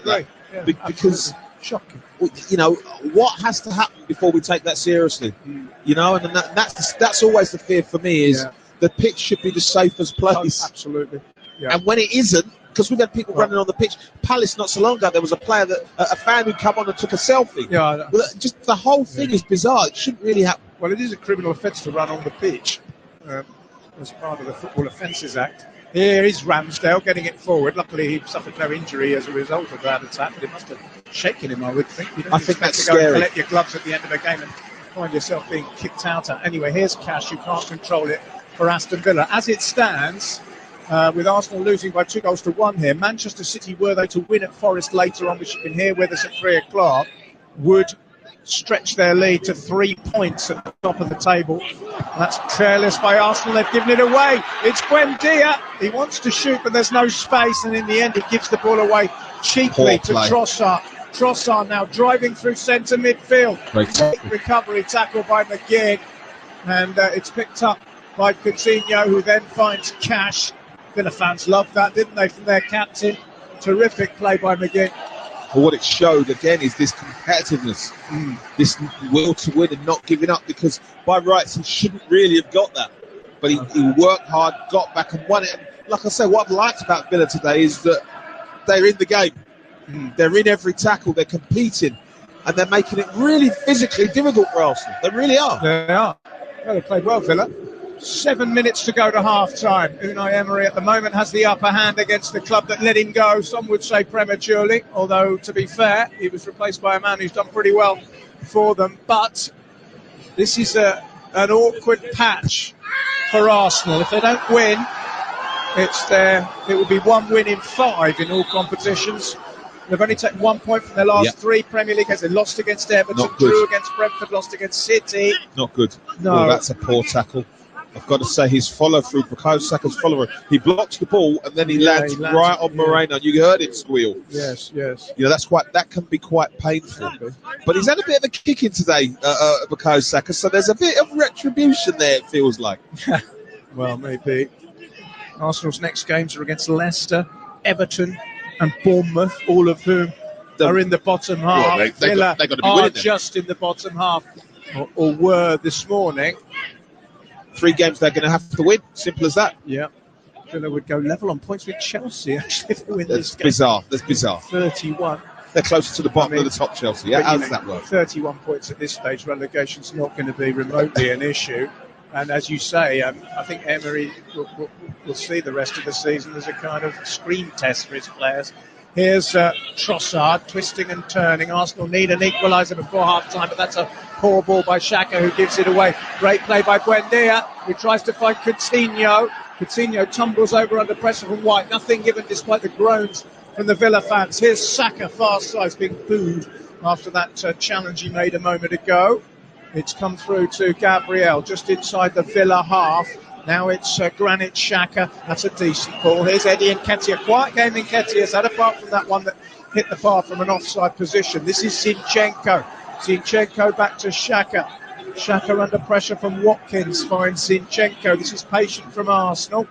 that. Yeah, Because shocking. you know what has to happen before we take that seriously. You know, and that's always the fear for me is the pitch should be the safest place. Absolutely. Yeah. And when it isn't, because we've had people running on the pitch. Palace not so long ago, there was a player that a fan who come on and took a selfie. Yeah, just the whole thing is bizarre. It shouldn't really happen. Well, it is a criminal offence to run on the pitch as part of the Football Offences Act. Here is Ramsdale getting it forward. Luckily, he suffered no injury as a result of that attack, but it must have shaken him, I would think. I think that's to go scary. And collect your gloves at the end of a game and find yourself being kicked out at. Anyway, here's Cash. You can't control it for Aston Villa. As it stands, with Arsenal losing by 2-1 here, Manchester City, were they to win at Forest later on, which you can hear with us at 3 o'clock, would stretch their lead to 3 points at the top of the table. That's careless by Arsenal. They've given it away. It's Buendia. He wants to shoot, but there's no space, and in the end, he gives the ball away cheaply to Trossard. Trossard now driving through centre midfield. Great recovery tackle by McGinn, and it's picked up by Coutinho, who then finds Cash. Villa fans loved that, didn't they, from their captain? Terrific play by McGinn. But what it showed again is this competitiveness, this will to win and not giving up, because by rights he shouldn't really have got that. But he worked hard, got back and won it. And like I say, what I've liked about Villa today is that they're in the game. They're in every tackle, they're competing, and they're making it really physically difficult for Arsenal. They really are. They are. Well, they played well, Villa. 7 minutes to go to half-time. Unai Emery at the moment has the upper hand against the club that let him go, some would say prematurely, although, to be fair, he was replaced by a man who's done pretty well for them. But this is an awkward patch for Arsenal. If they don't win, it will be 1 win in 5 in all competitions. They've only taken 1 point from their last 3 Premier League games. They lost against Everton, drew against Brentford, lost against City. Not good. No, that's a poor tackle. I've got to say, his follow-through, Bukayo Saka's follow-through, he blocks the ball and then he lands right on Moreno. You heard it squeal. Yes. You know, that can be quite painful. But he's had a bit of a kick in today, Bukayo Saka, so there's a bit of retribution there, it feels like. Well, maybe. Arsenal's next games are against Leicester, Everton and Bournemouth, all of whom are in the bottom half. Well, Villa they got to be are winning just in the bottom half, or were this morning. 3 games they're going to have to win. Simple as that. Yeah. Villa would go level on points with Chelsea, actually, if they win this game. That's bizarre. 31. They're closer to the bottom of the top, Chelsea. Yeah, how does that work? 31 points at this stage. Relegation's not going to be remotely an issue. And as you say, I think Emery will see the rest of the season as a kind of screen test for his players. Here's Trossard twisting and turning. Arsenal need an equaliser before half-time, but that's a poor ball by Xhaka, who gives it away. Great play by Buendia, who tries to find Coutinho. Coutinho tumbles over under pressure from White. Nothing given despite the groans from the Villa fans. Here's Saka, far side, being booed after that challenge he made a moment ago. It's come through to Gabriel, just inside the Villa half. Now it's Granit Xhaka. That's a decent ball. Here's Eddie Nketiah. Quiet game Nketiah's had, apart from that one that hit the bar from an offside position. This is Zinchenko. Zinchenko back to Xhaka. Xhaka under pressure from Watkins finds Zinchenko. This is patient from Arsenal,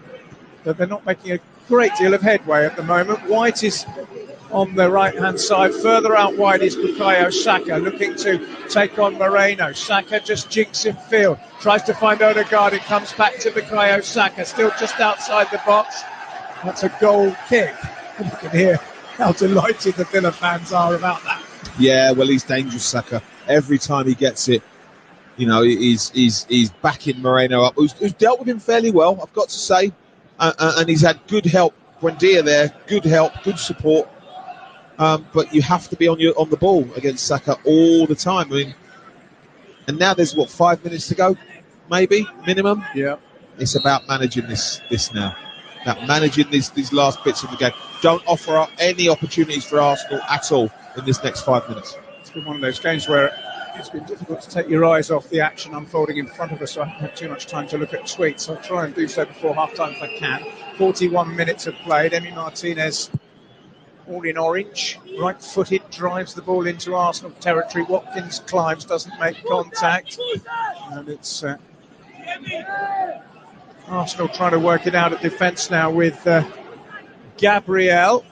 but they're not making a great deal of headway at the moment. White is on the right-hand side. Further out wide is Bukayo Saka, looking to take on Moreno. Saka just jinks in field, tries to find Odegaard. It comes back to Bukayo Saka, still just outside the box. That's a goal kick. You can hear how delighted the Villa fans are about that. Yeah, well, he's dangerous, Saka. Every time he gets it, you know, he's backing Moreno up, who's dealt with him fairly well, I've got to say. And he's had good help. Buendia there, good help, good support. But you have to be on the ball against Saka all the time. I mean, and now there's 5 minutes to go, maybe minimum. Yeah, it's about managing this now. About managing these last bits of the game. Don't offer up any opportunities for Arsenal at all in this next 5 minutes. It's been one of those games where it's been difficult to take your eyes off the action unfolding in front of us. So I haven't had too much time to look at tweets. I'll try and do so before half-time if I can. 41 minutes have played. Emi Martinez, all in orange, right-footed, drives the ball into Arsenal territory. Watkins climbs, doesn't make contact. And it's Arsenal trying to work it out at defence now with Gabriel.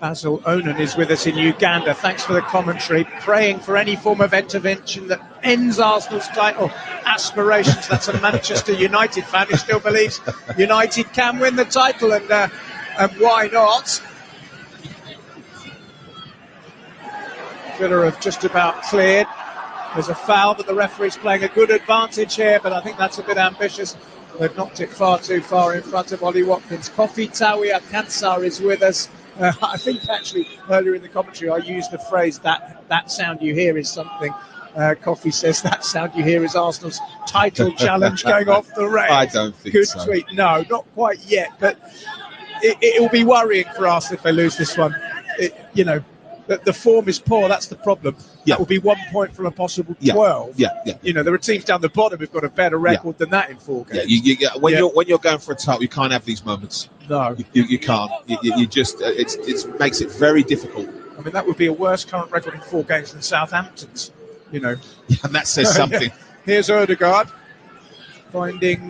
Basil Onan is with us in Uganda. Thanks for the commentary. Praying for any form of intervention that ends Arsenal's title aspirations. That's a Manchester United fan who still believes United can win the title, and why not? Villa have just about cleared. There's a foul, but the referee's playing a good advantage here, but I think that's a bit ambitious. They've knocked it far too far in front of Ollie Watkins. Kofi Tawi Akansar is with us. I think actually earlier in the commentary I used the phrase that sound you hear is something. Kofi says that sound you hear is Arsenal's title challenge going off the rails. I don't think good so. tweet. No, not quite yet, but it will be worrying for Arsenal if they lose this one. The form is poor, that's the problem. Yeah. That will be 1 point from a possible 12. Yeah. There are teams down the bottom who've got a better record than that in 4 games. When you're going for a title, you can't have these moments. No. You can't. You just it makes it very difficult. I mean, that would be a worse current record in 4 games than Southampton's, Yeah, and that says something. Here's Odegaard finding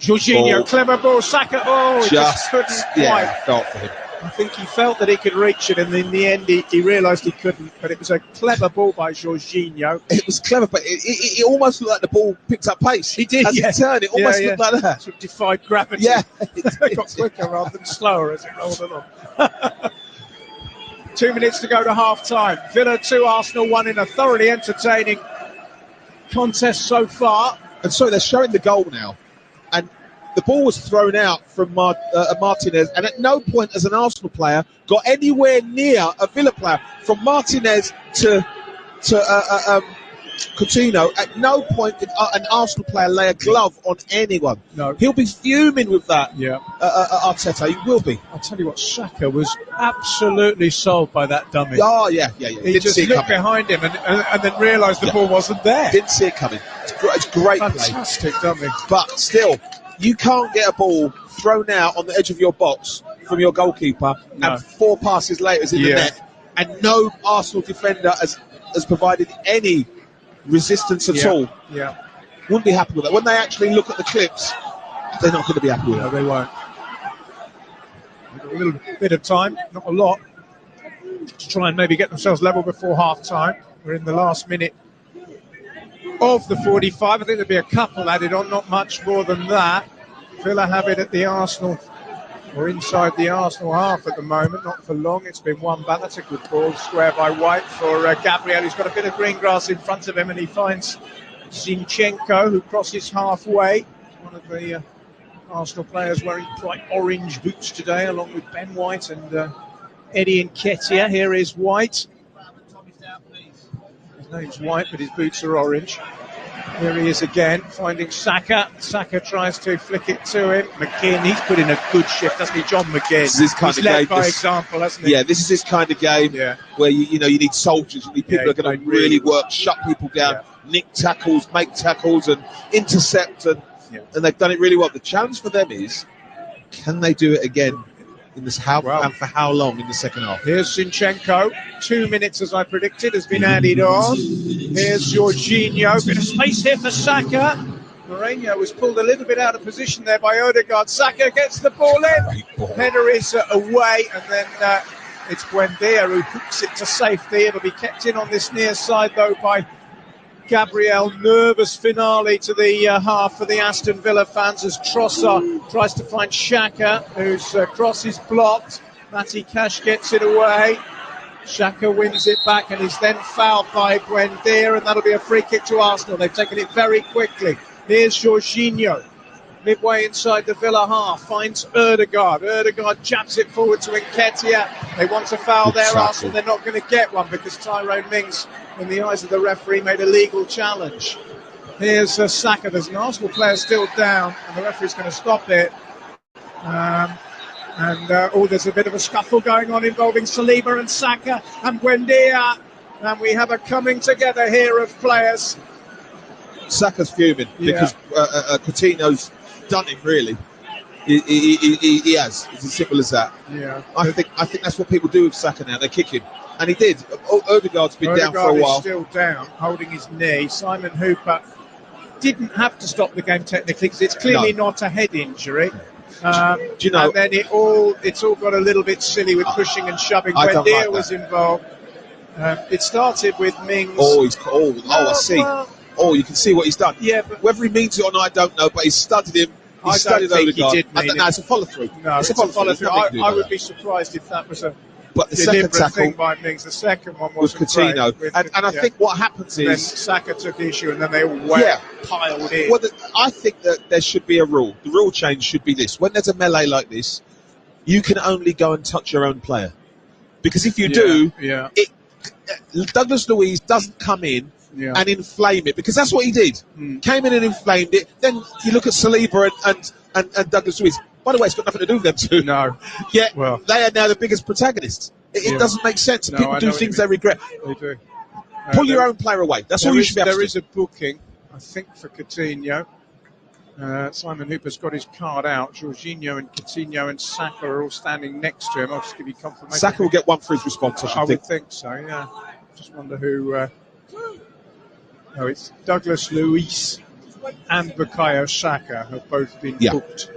Jorginho, clever ball, Saka, just couldn't quite. Felt for him. I think he felt that he could reach it, and in the end he realised he couldn't. But it was a clever ball by Jorginho. It was clever, but it almost looked like the ball picked up pace. He did, as it turned. It almost looked like that. Sort of defied gravity. Yeah, it got quicker rather than slower as it rolled along. 2 minutes to go to half-time. Villa 2, Arsenal 1 in a thoroughly entertaining contest so far. And so they're showing the goal now, and the ball was thrown out from Martinez, and at no point as an Arsenal player got anywhere near a Villa player. From Martinez to Coutinho, at no point did an Arsenal player lay a glove on anyone. No. He'll be fuming with that, Yeah. Arteta. He will be. I'll tell you what, Saka was absolutely sold by that dummy. Oh, yeah. He just looked behind him and then realised the ball wasn't there. Didn't see it coming. It's great play. Fantastic dummy. But still, you can't get a ball thrown out on the edge of your box from your goalkeeper and 4 passes later is in the net, and no Arsenal defender has provided any resistance at all. Yeah. Wouldn't be happy with that. When they actually look at the clips, they're not going to be happy with No, that. they won't. A little bit of time, not a lot, to try and maybe get themselves level before half-time. We're in the last minute of the 45. I think there'll be a couple added on, not much more than that. Villa have it at the Arsenal, or inside the Arsenal half at the moment, not for long. It's been won back. That's a good ball, square by White for Gabriel, who's got a bit of green grass in front of him, and he finds Zinchenko, who crosses halfway. One of the Arsenal players wearing bright orange boots today, along with Ben White and Eddie Nketiah. Here is White. His name's White, but his boots are orange. Here he is again, finding Saka. Saka tries to flick it to him. McGinn, he's put in a good shift, hasn't he, John McGinn? This is his kind he's of led game. by example, hasn't he? Yeah, this is his kind of game where you need soldiers. You need people who are going to really work, shut people down, nick tackles, make tackles, and intercept, and they've done it really well. The challenge for them is, can they do it again in this and for how long in the second half? Here's Zinchenko. 2 minutes, as I predicted, has been added on. Here's Jorginho. Bit of space here for Saka. Mourinho was pulled a little bit out of position there by Odegaard. Saka gets the ball in. Header is away, and then it's Buendia who hooks it to safety. It'll be kept in on this near side, though, by Gabriel. Nervous finale to the half for the Aston Villa fans as Trossard tries to find Xhaka, whose cross is blocked. Matty Cash gets it away. Xhaka wins it back and is then fouled by Buendia, and that'll be a free kick to Arsenal. They've taken it very quickly. Here's Jorginho, midway inside the Villa half, finds Odegaard. Odegaard jabs it forward to Nketiah. They want to foul there, Arsenal. They're not going to get one because Tyrone Mings, in the eyes of the referee, made a legal challenge. Here's Saka. There's an Arsenal player still down, and the referee's going to stop it. There's a bit of a scuffle going on involving Saliba and Saka and Buendia. And we have a coming together here of players. Saka's fuming because Coutinho's done him, really. He has. It's as simple as that. Yeah. I think that's what people do with Saka now. They kick him. And he did. Odegaard's been down for a while. Is still down, holding his knee. Simon Hooper didn't have to stop the game technically because it's clearly not a head injury. Do you know? And then it's all got a little bit silly with pushing and shoving. I When don't Deere like was that. involved, it started with Mings. Oh, I see. Well, You can see what he's done. yeah, but Whether he means it or not, I don't know. But he's studied him. He's I studied don't think he Odegaard. did mean it. No, it's a follow through. No, it's a follow through. I would be surprised if that was a But the second deliberate tackle thing by Mings. The second one was wasn't great. Coutinho, and I think what happens And then is Saka took issue, and then they all piled in. Well, I think that there should be a rule. The rule change should be this: when there's a melee like this, you can only go and touch your own player, because if you do, Douglas Luiz doesn't come in and inflame it, because that's what he did. Came in and inflamed it. Then you look at Saliba and Douglas Luiz. By the way, it's got nothing to do with them two. No. Yet Well, they are now the biggest protagonists. It doesn't make sense. No, People do things they regret. They do. Pull your own player away. That's all you should be able to do. There is a booking, I think, for Coutinho. Simon Hooper's got his card out. Jorginho and Coutinho and Saka are all standing next to him. I'll just give you confirmation. Saka will get one for his response, I would think so, yeah. Just wonder who... it's Douglas Luiz and Bukayo Saka have both been booked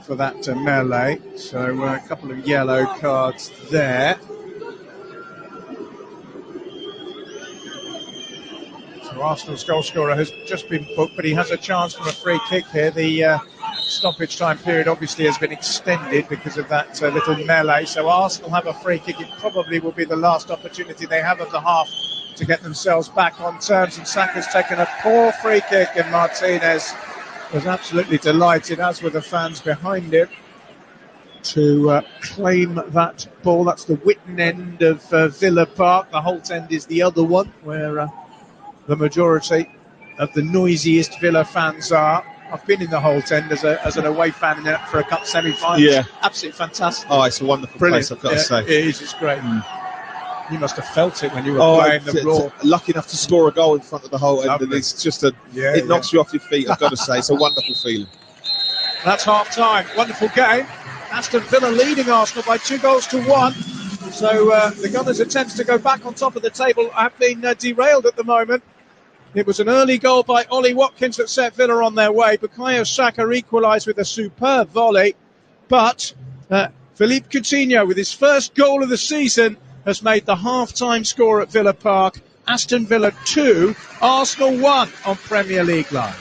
for that melee. So a couple of yellow cards there. So Arsenal's goal scorer has just been booked, but he has a chance for a free kick here. The stoppage time period obviously has been extended because of that little melee. So Arsenal have a free kick. It probably will be the last opportunity they have of the half to get themselves back on terms. And Saka's taken a poor free kick, and Martinez was absolutely delighted, as were the fans behind him, to claim that ball. That's the Witten end of Villa Park. The Holt end is the other one, where the majority of the noisiest Villa fans are. I've been in the Holt end as an away fan for a cup semi-final. Yeah. Absolutely fantastic. Oh, it's a wonderful place, I've got to say. It is, it's great. You must have felt it when you were playing the ball. Lucky enough to score a goal in front of the Holt end, and it's just it knocks you off your feet, I've got to say. It's a wonderful feeling. That's half time. Wonderful game. Aston Villa leading Arsenal by 2-1. So the Gunners' attempts to go back on top of the table have been derailed at the moment. It was an early goal by Ollie Watkins that set Villa on their way. Bukayo Saka equalised with a superb volley. But Philippe Coutinho, with his first goal of the season, has made the half-time score at Villa Park. Aston Villa 2, Arsenal 1 on Premier League Live.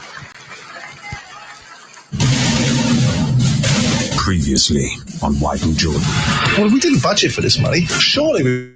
Previously on White and Jordan. Well, we didn't budget for this money. Surely we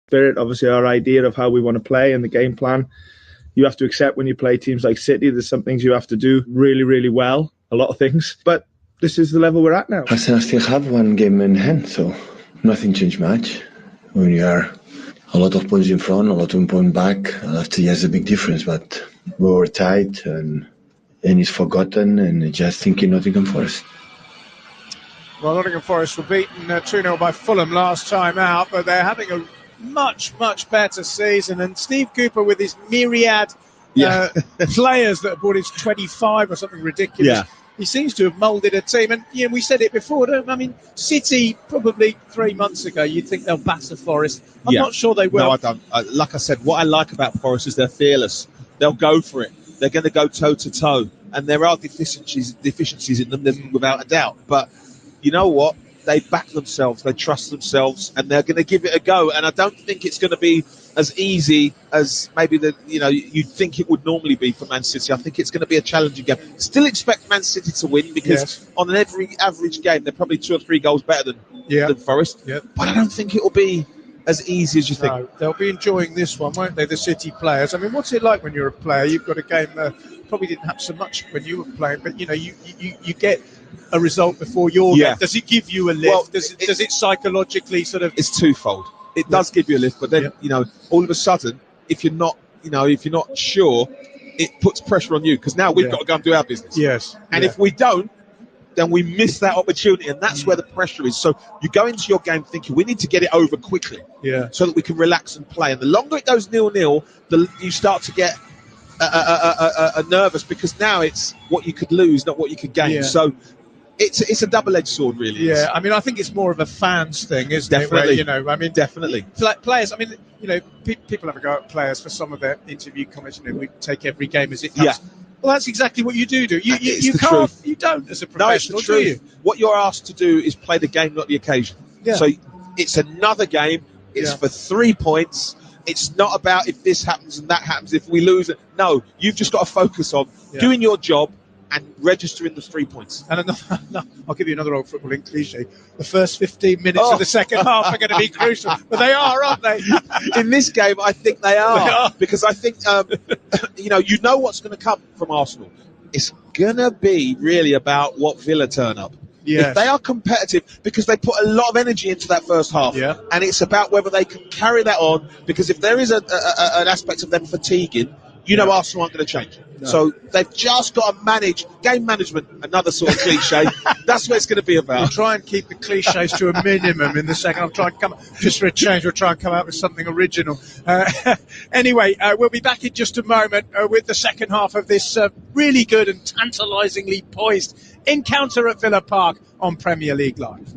spirit, obviously our idea of how we want to play and the game plan. You have to accept when you play teams like City, there's some things you have to do really, really well, a lot of things. But this is the level we're at now. Arsenal still have one game in hand, so nothing changed much. When you are a lot of points in front, a lot of points back, after yes, a big difference, but we were tight and it's forgotten and just thinking Nottingham Forest. Well, Nottingham Forest were beaten 2-0 by Fulham last time out, but they're having a much, much better season. And Steve Cooper, with his myriad players that have brought his 25 or something ridiculous, he seems to have moulded a team. And we said it before, City probably 3 months ago, you'd think they'll batter Forest. I'm not sure they will. No, I don't. Like I said, what I like about Forest is they're fearless. They'll go for it. They're going to go toe-to-toe. And there are deficiencies in them, without a doubt. But you know what? They back themselves, they trust themselves, and they're going to give it a go. And I don't think it's going to be as easy as maybe you'd think it would normally be for Man City. I think it's going to be a challenging game. Still expect Man City to win because on every average game, they're probably 2 or 3 goals better than Forest. Yep. But I don't think it will be as easy as you think. No, they'll be enjoying this one, won't they, the City players? I mean, what's it like when you're a player? You've got a game probably didn't have so much when you were playing, but you get a result before your game. Does it give you a lift? Well, does it psychologically sort of? It's twofold. It does give you a lift, but then all of a sudden, if you're not sure, it puts pressure on you because now we've got to go and do our business. Yes. And if we don't, then we miss that opportunity, and that's where the pressure is. So you go into your game thinking we need to get it over quickly, so that we can relax and play. And the longer it goes 0-0, you start to get nervous because now it's what you could lose, not what you could gain. Yeah. So it's a double-edged sword, really. Yeah, I mean, I think it's more of a fans thing, isn't Definitely. it? Where, definitely. Players, people have a go at players for some of their interview comments. We take every game as it comes. Yeah. Well, that's exactly what you do. You can't. Truth. You don't as a No, it's professional, the do truth. you? What you're asked to do is play the game, not the occasion. Yeah. So it's another game. It's for 3 points. It's not about if this happens and that happens, if we lose it. No, you've just got to focus on doing your job and registering the 3 points. And I'll give you another old footballing cliche. The first 15 minutes of the second half are going to be crucial. But they are, aren't they? In this game, I think they are. Because I think, you know what's going to come from Arsenal. It's going to be really about what Villa turn up. Yes. If they are competitive, because they put a lot of energy into that first half, and it's about whether they can carry that on, because if there is an aspect of them fatiguing, Arsenal aren't going to change. No. So they've just got to manage game management, another sort of cliche. That's what it's going to be about. We'll try and keep the cliches to a minimum in the second. I'll try and come, just for a change, we'll try and come out with something original. Anyway, we'll be back in just a moment with the second half of this really good and tantalisingly poised encounter at Villa Park on Premier League Live.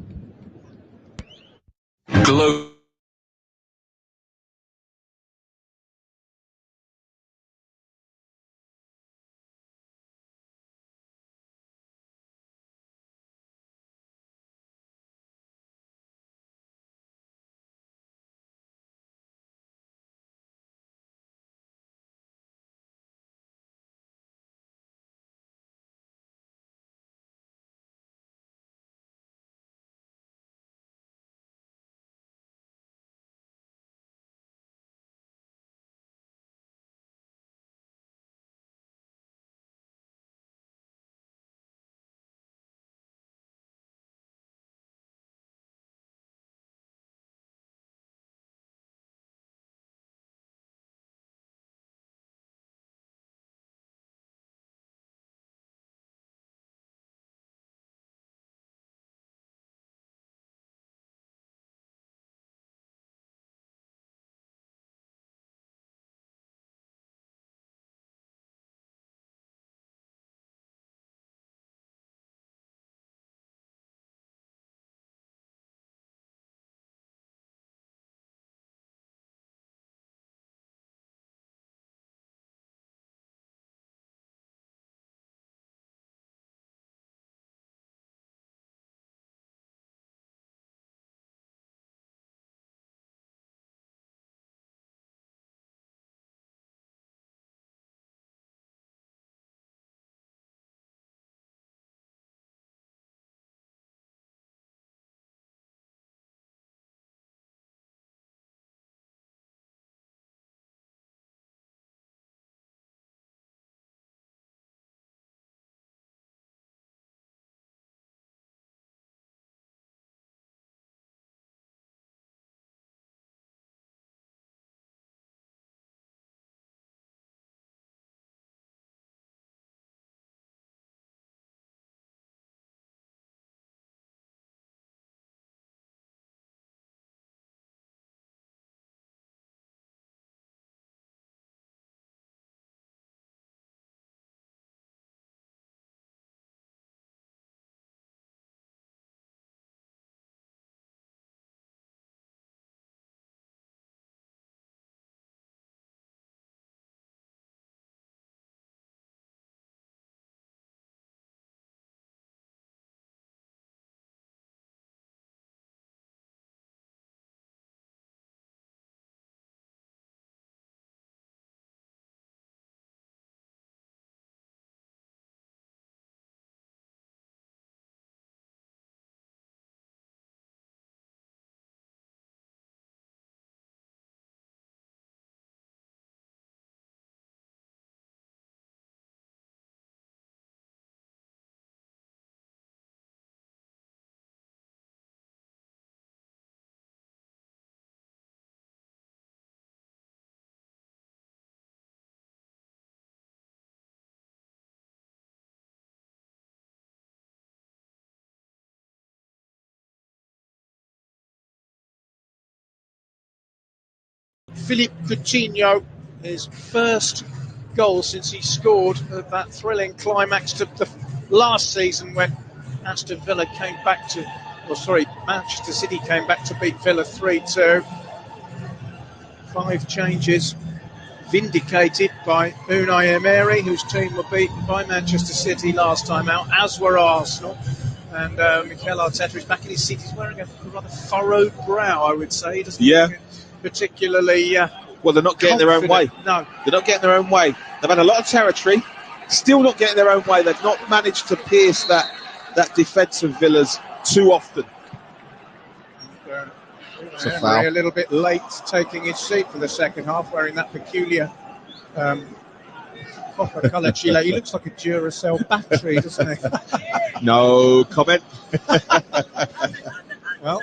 Philippe Coutinho, his first goal since he scored at that thrilling climax to the last season when Aston Villa came back to, Manchester City came back to beat Villa 3-2. 5 changes vindicated by Unai Emery, whose team were beaten by Manchester City last time out, as were Arsenal. And Mikel Arteta is back in his seat. He's wearing a rather furrowed brow, I would say. He doesn't look particularly well, they're not getting their own way. No. They're not getting their own way. They've had a lot of territory, still not getting their own way. They've not managed to pierce that defence of Villa's too often. Emery a little bit late taking his seat for the second half, wearing that peculiar copper-coloured gilet. He looks like a Duracell battery, doesn't he? No comment. Well,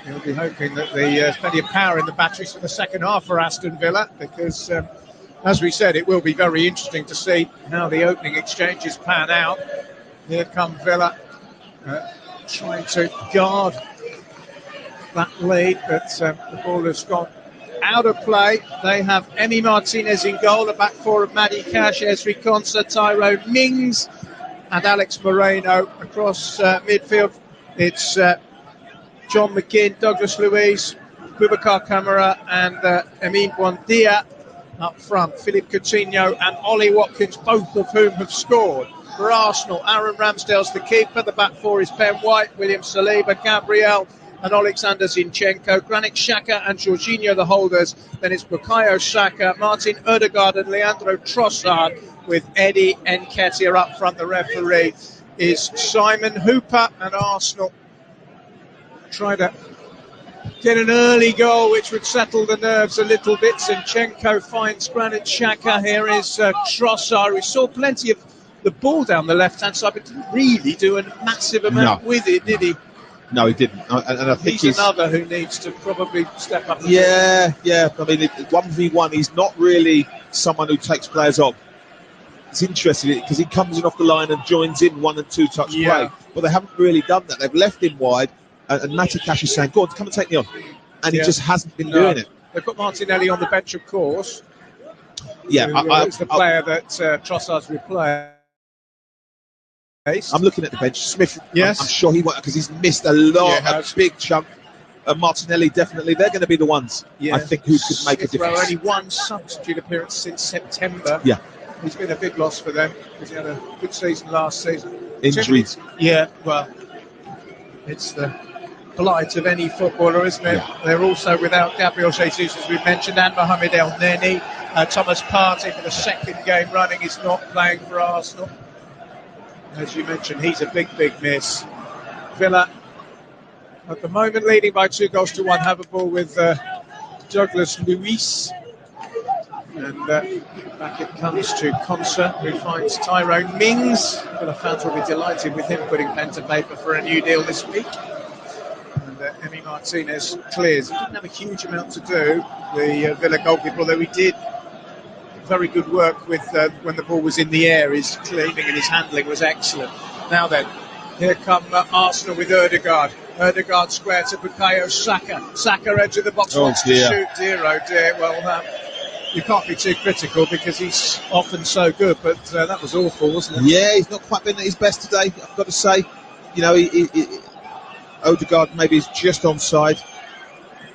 you'll be hoping that there's plenty of power in the batteries for the second half for Aston Villa, because, as we said, it will be very interesting to see how the opening exchanges pan out. Here come Villa trying to guard that lead, but the ball has gone out of play. They have Emi Martinez in goal, a back four of Madi Cash, Ezri Konsa, Tyrone Mings and Alex Moreno. Across midfield, it's John McGinn, Douglas Luiz, Boubacar Kamara and Emin Buendia up front. Philippe Coutinho and Ollie Watkins, both of whom have scored. For Arsenal, Aaron Ramsdale's the keeper. The back four is Ben White, William Saliba, Gabriel and Alexander Zinchenko. Granit Xhaka and Jorginho the holders. Then it's Bukayo Saka, Martin Odegaard and Leandro Trossard, with Eddie Nketiah up front. The referee is Simon Hooper, and Arsenal try to get an early goal which would settle the nerves a little bit. Zinchenko finds Granit Xhaka. Here is Trossard. We saw plenty of the ball down the left-hand side, but didn't really do a massive amount with it, did he? No, he didn't. And I think he's another who needs to probably step up. Yeah. I mean, 1v1, he's not really someone who takes players on. It's interesting because he comes in off the line and joins in 1 and 2 touch play. But they haven't really done that. They've left him wide, and Madi Cash is saying, go on, come and take me on. And he just hasn't been doing it. They've got Martinelli on the bench, of course. Yeah. It's the player that Trossard's replaced. I'm looking at the bench. Smith, yes. I'm sure he won't, because he's missed a lot, a big chunk. Martinelli, definitely. They're going to be the ones, I think, who could make a difference. Only one substitute appearance since September. Yeah. He's been a big loss for them because he had a good season last season. Injuries. Yeah, well, it's the blight of any footballer, isn't it? Yeah. They're also without Gabriel Jesus, as we mentioned, and Mohamed El Neni. Thomas Partey, for the second game running, is not playing for Arsenal. As you mentioned, he's a big miss. Villa, at the moment, leading by 2-1, have a ball with Douglas Luiz. And back it comes to Konsa, who finds Tyrone Mings. Villa fans will be delighted with him putting pen to paper for a new deal this week. And Emi Martinez clears. He didn't have a huge amount to do, the Villa goalkeeper, although he did very good work with when the ball was in the air. His cleaning and his handling was excellent. Now then, here come Arsenal with Odegaard. Odegaard square to Bukayo Saka. Saka edge of the box, wants to shoot. Dear, oh dear. Well, you can't be too critical because he's often so good, but that was awful, wasn't it? Yeah, he's not quite been at his best today, I've got to say. You know, Odegaard maybe is just onside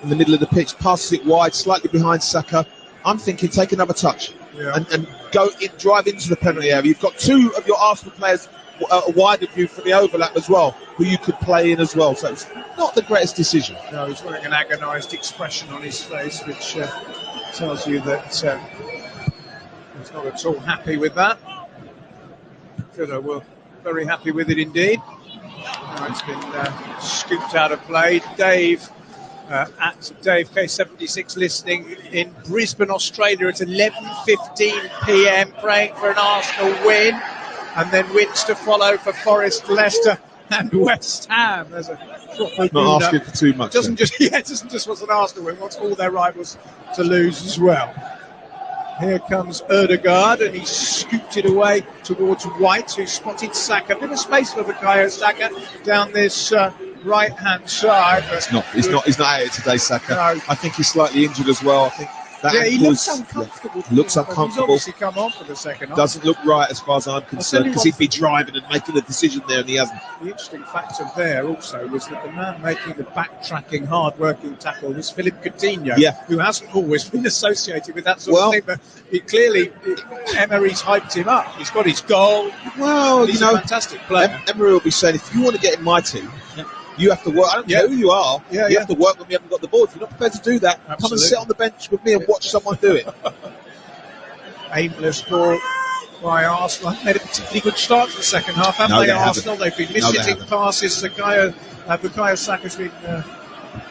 in the middle of the pitch, passes it wide, slightly behind Saka. I'm thinking take another touch and go in, drive into the penalty area. You've got two of your Arsenal players wide of you for the overlap as well, who you could play in as well. So it's not the greatest decision. No, he's wearing an agonised expression on his face, which tells you that he's not at all happy with that. Villa were very happy with it indeed. It's been scooped out of play. Dave at Dave K76 listening in Brisbane, Australia at 11:15 p.m, praying for an Arsenal win, and then wins to follow for Forest, Leicester and West Ham. There's a not asking for too much. Doesn't just want an Arsenal win, wants all their rivals to lose as well. Here comes Ødegaard, and he scooped it away towards White, who spotted Saka. Bit of space for Bukayo Saka down this right-hand side. He's not out here today, Saka. No. I think he's slightly injured as well. I think that Yeah, he ankle looks is- uncomfortable. looks He's uncomfortable. obviously come on for the second half. Doesn't look right as far as I'm concerned, you because what- he'd be driving and making a decision there, and he hasn't. The interesting factor there also was that the man making the backtracking, hard-working tackle was Philippe Coutinho, Yeah. who hasn't always been associated with that sort of thing. But Emery's hyped him up. He's got his goal. Well, He's you a know, fantastic player. Emery will be saying, if you want to get in my team, you have to work. I don't care who you are. Yeah, you have to work when we haven't got the ball. If you're not prepared to do that, come and Absolutely. sit on the bench with me and watch someone do it. Aimless ball by Arsenal. Haven't made a particularly good start to the second half, have No, they, they haven't. Arsenal? They've been No, they mishitting haven't. passes. Bukayo Saka's been...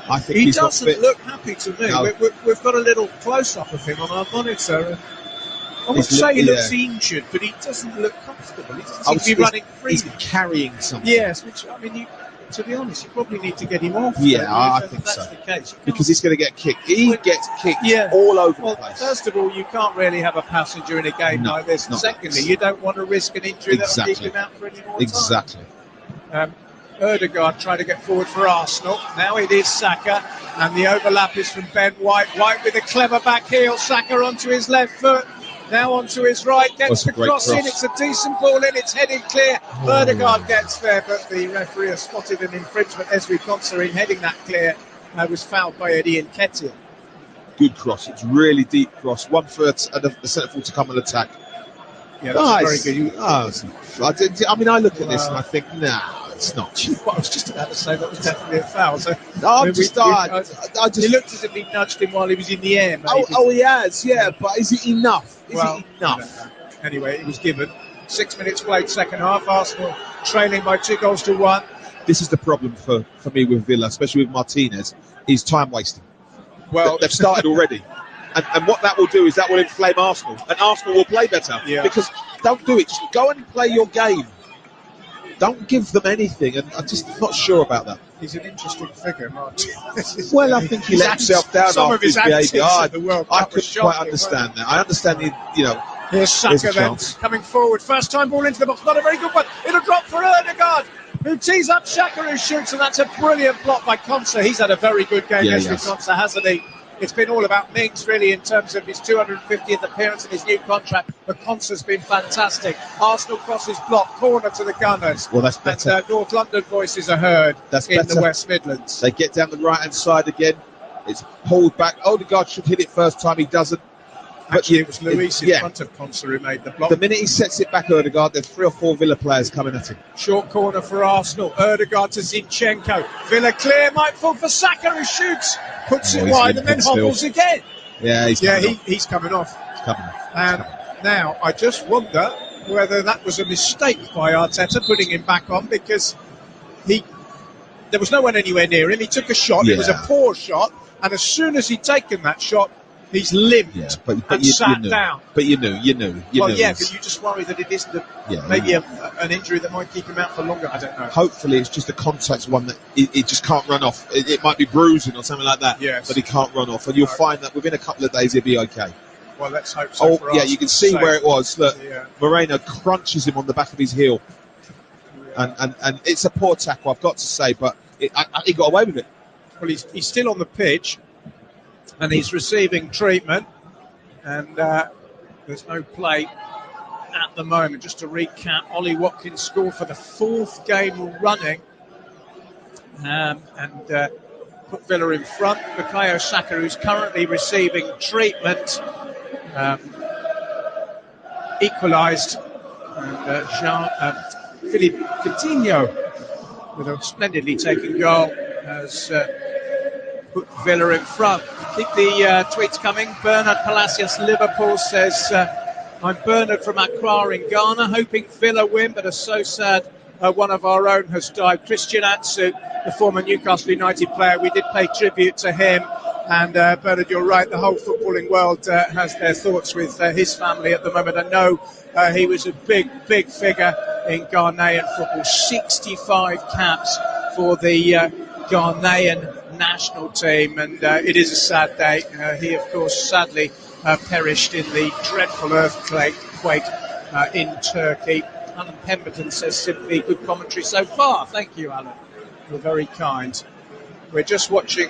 I think he he's not doesn't fit. look happy to me. No. We've got a little close-up of him on our monitor. And I wouldn't He's say he look- looks injured, but he doesn't look comfortable. He doesn't I seem was- to be running free. He's carrying something. Yes, which, I mean, to be honest, you probably need to get him off. Yeah, don't you, I if think that's so. the case. You Because can't- he's going to get kicked. He gets kicked Yeah. all over Well, the place. first of all, you can't really have a passenger in a game No, like this. And not secondly, this. you don't want to risk an injury that will keep Exactly. him out for any more Exactly. time. Ødegaard trying to get forward for Arsenal. Now it is Saka, and the overlap is from Ben White. White with a clever back heel. Saka onto his left foot. Now onto his right. Gets That's a the great cross in. cross. It's a decent ball in. It's headed clear. Ødegaard gets there, but the referee has spotted an infringement. Ezri Konsa in heading that clear was fouled by Eddie Nketiah. Good cross. It's really deep cross. 1/3 and the centre forward to come and attack. Yeah, that's very good. I mean, I look at this and I think, nah, it's not. Well, I was just about to say that was definitely a foul. So I we- just, we- I it just. looked as if he nudged him while he was in the air. Maybe. Oh, he has, yeah. But is it enough? Is Well, it enough? Anyway, it was given. 6 minutes played second half. Arsenal trailing by 2-1. This is the problem for me with Villa, especially with Martinez, is time wasting. Well, They've started already. And what that will do is that will inflame Arsenal. And Arsenal will play better. Yeah. Because don't do it. Just go and play your game. Don't give them anything. And I'm just not sure about that. he's an interesting figure, Martin. Well, I think he let himself down Some after of his his behaviour. antics at the World I Cup was couldn't quite shocking, understand that. I understand the, Here's Here's Saka a then, chance. coming forward. First time ball into the box. Not a very good one. It'll drop for Ødegaard, who tees up Xhaka, who shoots, and that's a brilliant block by Konsa. He's had a very good game, Yeah, Ezri yes. Konsa, hasn't he? It's been all about Mings, really, in terms of his 250th appearance in his new contract. But Konsa's been fantastic. Arsenal crosses block, corner to the Gunners. Well, that's better. And North London voices are heard That's in the better. West Midlands. They get down the right-hand side again. It's pulled back. Odegaard should hit it first time. He doesn't. Actually, it was Luis in yeah. front of Konsa who made the block. The minute he sets it back, Odegaard, there's 3 or 4 Villa players coming at him. Short corner for Arsenal. Ødegaard to Zinchenko. Villa clear, might fall for Saka, who shoots, puts it he's wide, and then limping still. hobbles again. Yeah, he's coming off. He's coming off. He's coming off. And now I just wonder whether that was a mistake by Arteta putting him back on, because there was no one anywhere near him. He took a shot. It was a Yeah. poor shot, and as soon as he'd taken that shot, he's limped Yeah, but and you sat knew. down. But you knew. Well, knew yeah, it was- but you just worry that it isn't yeah, maybe an injury that might keep him out for longer. I don't know. Hopefully, it's just a contact one that it just can't run off. It might be bruising or something like that. Yes. But he can't run off, and you'll No. find that within a couple of days he'll be okay. Well, let's hope so. for Yeah, you can see Arsenal's where sake. it was. Look, Yeah. Moreno crunches him on the back of his heel, and it's a poor tackle, I've got to say, but he got away with it. Well, he's still on the pitch, and he's receiving treatment, and there's no play at the moment. Just to recap, Ollie Watkins scored for the 4th game running, and put Villa in front. Bukayo Saka, who's currently receiving treatment, equalised, and Philippe Coutinho, with a splendidly taken goal, has put Villa in front. Keep the tweets coming. Bernard Palacios, Liverpool, says, I'm Bernard from Accra in Ghana, hoping Villa win, but are so sad one of our own has died. Christian Atsu, the former Newcastle United player, we did pay tribute to him. And Bernard, you're right, the whole footballing world has their thoughts with his family at the moment. I know he was a big figure in Ghanaian football. 65 caps for the Ghanaian national team, and it is a sad day. He, of course, sadly perished in the dreadful earthquake in Turkey. Alan Pemberton says simply good commentary so far. Thank you, Alan. You're very kind. We're just watching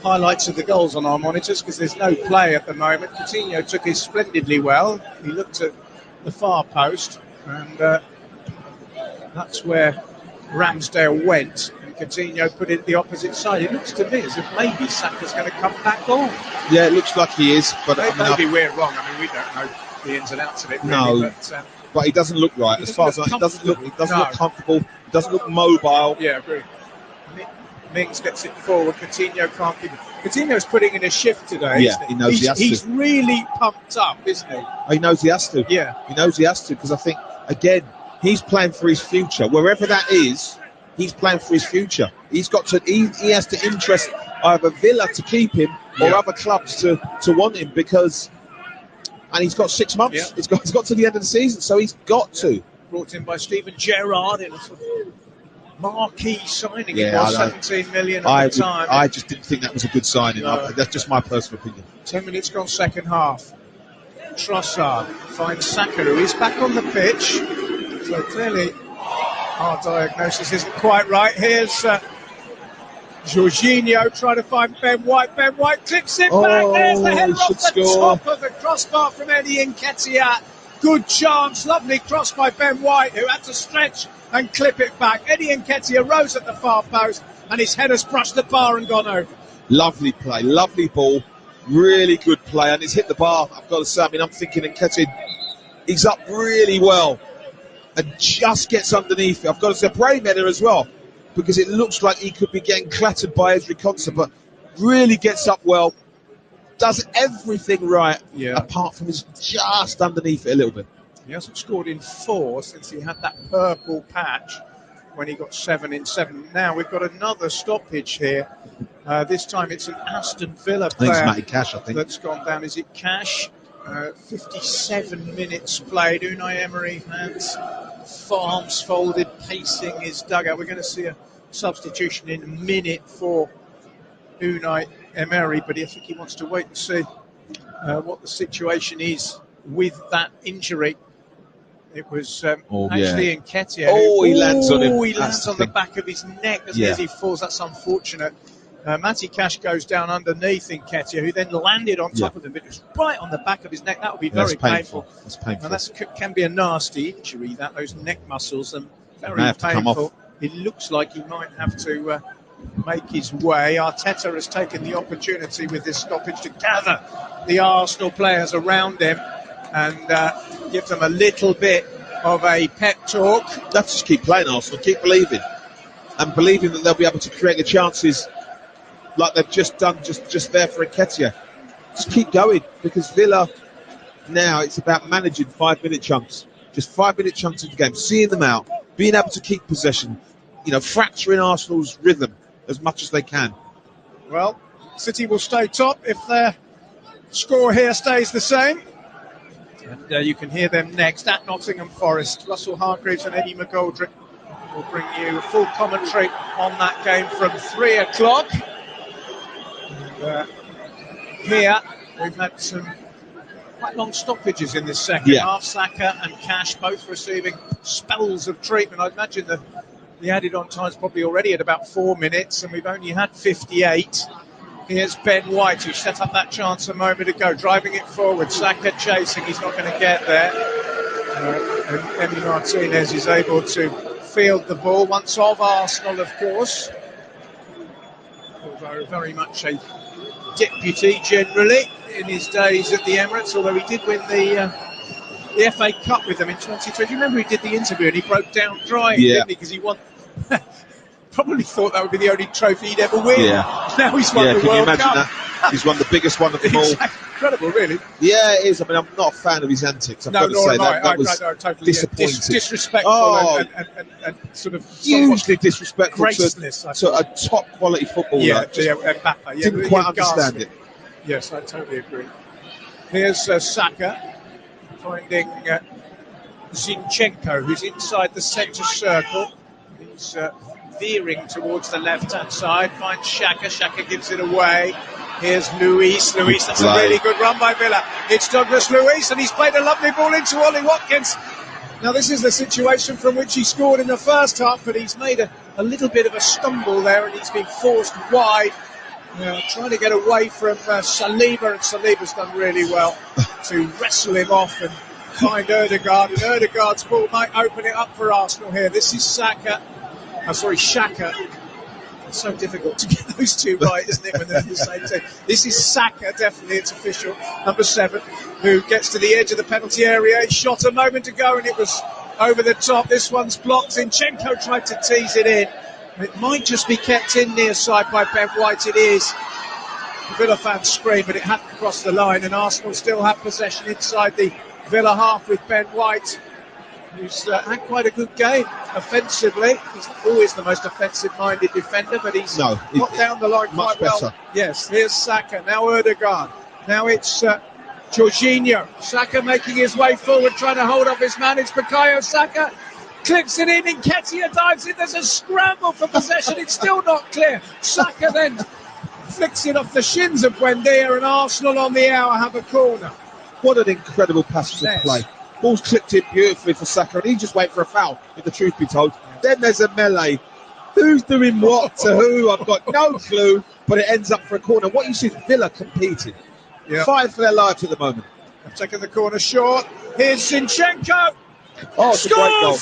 highlights of the goals on our monitors because there's no play at the moment. Coutinho took it splendidly well. He looked at the far post, and that's where Ramsdale went, and Coutinho put it the opposite side. It looks to me as if maybe Saka's going to come back on. Yeah, it looks like he is, but maybe we're wrong. I mean, we don't know the ins and outs of it. Really, no, but he doesn't look right. As far as he doesn't look comfortable. He doesn't look mobile. Yeah, I agree. Mings gets it forward. Coutinho can't keep it. Coutinho's putting in a shift today. Yeah, he knows he has to. He's really pumped up, isn't he? He knows he has to. Yeah, he knows he has to, because I think again he's playing for his future. Wherever that is, he's playing for his future. He's got to. He has to interest either Villa to keep him or other clubs to want him, because. And he's got 6 months. Yeah. He's got to the end of the season, so he's got to. Brought in by Steven Gerrard in a sort of marquee signing. It was 17 million at the time. I just didn't think that was a good signing. No. That's just my personal opinion. 10 minutes gone, second half. Trossard finds Saka, who is back on the pitch. So clearly, our diagnosis isn't quite right. Here's Jorginho trying to find Ben White. Ben White clips it back. There's the header off the top of the crossbar from Eddie Nketiah. Good chance. Lovely cross by Ben White, who had to stretch and clip it back. Eddie Nketiah rose at the far post, and his header's brushed the bar and gone over. Lovely play, lovely ball, really good play, and it's hit the bar. I've got to say, I mean, I'm thinking Nketiah, he's up really well and just gets underneath it. I've got to say, brave header as well, because it looks like he could be getting clattered by Ezri Konsa, but really gets up well, does everything right, apart from his just underneath it a little bit. He hasn't scored in 4 since he had that purple patch when he got 7 in 7. Now we've got another stoppage here. This time it's an Aston Villa player. I think it's Matty Cash, I think. That's gone down. Is it Cash? 57 minutes played. Unai Emery has arms folded, pacing his dugout. We're going to see a substitution in a minute for Unai Emery, but I think he wants to wait and see what the situation is with that injury. It was actually Nketiah. He lands on him. He lands on the back of his neck as he falls. That's unfortunate. Matty Cash goes down underneath Nketiah, who then landed on top of him, but it was right on the back of his neck. That would be very painful. That's painful. And that can be a nasty injury, those neck muscles, and very painful. It looks like he might have to make his way. Arteta has taken the opportunity with this stoppage to gather the Arsenal players around him and give them a little bit of a pep talk. Let's just keep playing, Arsenal. Keep believing, and believing that they'll be able to create the chances like they've just done, just there for Nketiah. Just keep going, because Villa now, it's about managing 5-minute chunks, just 5-minute chunks of the game, seeing them out, being able to keep possession, fracturing Arsenal's rhythm as much as they can. Well, City will stay top if their score here stays the same. And you can hear them next at Nottingham Forest. Russell Hargreaves and Eddie McGoldrick will bring you a full commentary on that game from 3 o'clock. And, here we've had some quite long stoppages in this second half. Saka and Cash both receiving spells of treatment. I imagine the added on time's probably already at about 4 minutes, and we've only had 58. Here's Ben White, who set up that chance a moment ago, driving it forward. Saka chasing, he's not going to get there. And Emi Martinez is able to field the ball, once of Arsenal, of course. Although very much a deputy generally in his days at the Emirates, although he did win the FA Cup with them in 2020. Remember, he did the interview and he broke down crying, didn't he? Because he won. Probably thought that would be the only trophy he'd ever win. Now he's won the can World you imagine Cup. That? He's won the biggest one of them all. Incredible, really. Yeah, it is. I mean, I'm not a fan of his antics. I've got to say that was totally disappointing. Disrespectful and sort of hugely disrespectful graceless to a top quality footballer. Mbappe. Didn't quite understand it. Yes, I totally agree. Here's Saka finding Zinchenko, who's inside the centre circle. He's veering towards the left-hand side. Finds Xhaka. Xhaka gives it away. Here's Luis. That's a really good run by Villa. It's Douglas Luis, and he's played a lovely ball into Ollie Watkins. Now, this is the situation from which he scored in the first half, but he's made a little bit of a stumble there, and he's been forced wide. Trying to get away from Saliba, and Saliba's done really well to wrestle him off and find Ødegaard, and Ødegaard's ball might open it up for Arsenal here. This is Xhaka. It's so difficult to get those two right, isn't it, when they're in the same team? This is Saka, definitely, it's official, number 7, who gets to the edge of the penalty area. He shot a moment ago and it was over the top. This one's blocked. Zinchenko tried to tease it in. It might just be kept in near side by Ben White. It is. The Villa fans scream, but it hadn't crossed the line, and Arsenal still have possession inside the Villa half with Ben White, who's had quite a good game offensively. He's not always the most offensive-minded defender, but he's got down the line quite well. Yes, here's Saka, now Ødegaard. Now it's Jorginho. Saka making his way forward, trying to hold off his man. It's Bukayo Saka. Clips it in, Nketiah dives in. There's a scramble for possession. It's still not clear. Saka then flicks it off the shins of Buendia, and Arsenal on the hour have a corner. What an incredible passage of play. Ball's clipped in beautifully for Saka, and he just wait for a foul, if the truth be told. Then there's a melee. Who's doing what to who? I've got no clue, but it ends up for a corner. What you see is Villa competing. Fighting for their lives at the moment. I've taken the corner short. Here's Zinchenko. Oh, it's scores! A great goal.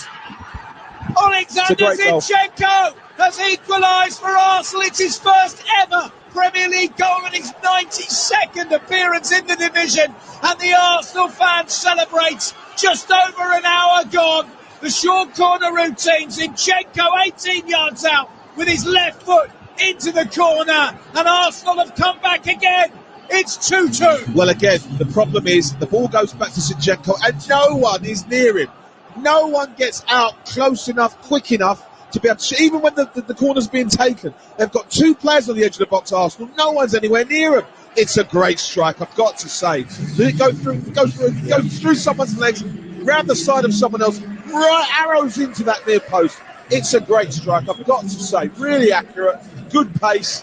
Alexander Zinchenko has equalised for Arsenal. It's his first ever Premier League goal and his 92nd appearance in the division. And the Arsenal fans celebrate just over an hour gone. The short corner routine. Zinchenko 18 yards out with his left foot into the corner. And Arsenal have come back again. It's 2-2. Well, again, the problem is the ball goes back to Zinchenko and no one is near him. No one gets out close enough, quick enough to be able to, even when the corner's being taken. They've got 2 players on the edge of the box, Arsenal. No one's anywhere near him. It's a great strike, I've got to say. Did it go through someone's legs, round the side of someone else, right arrows into that near post. It's a great strike, I've got to say. Really accurate, good pace.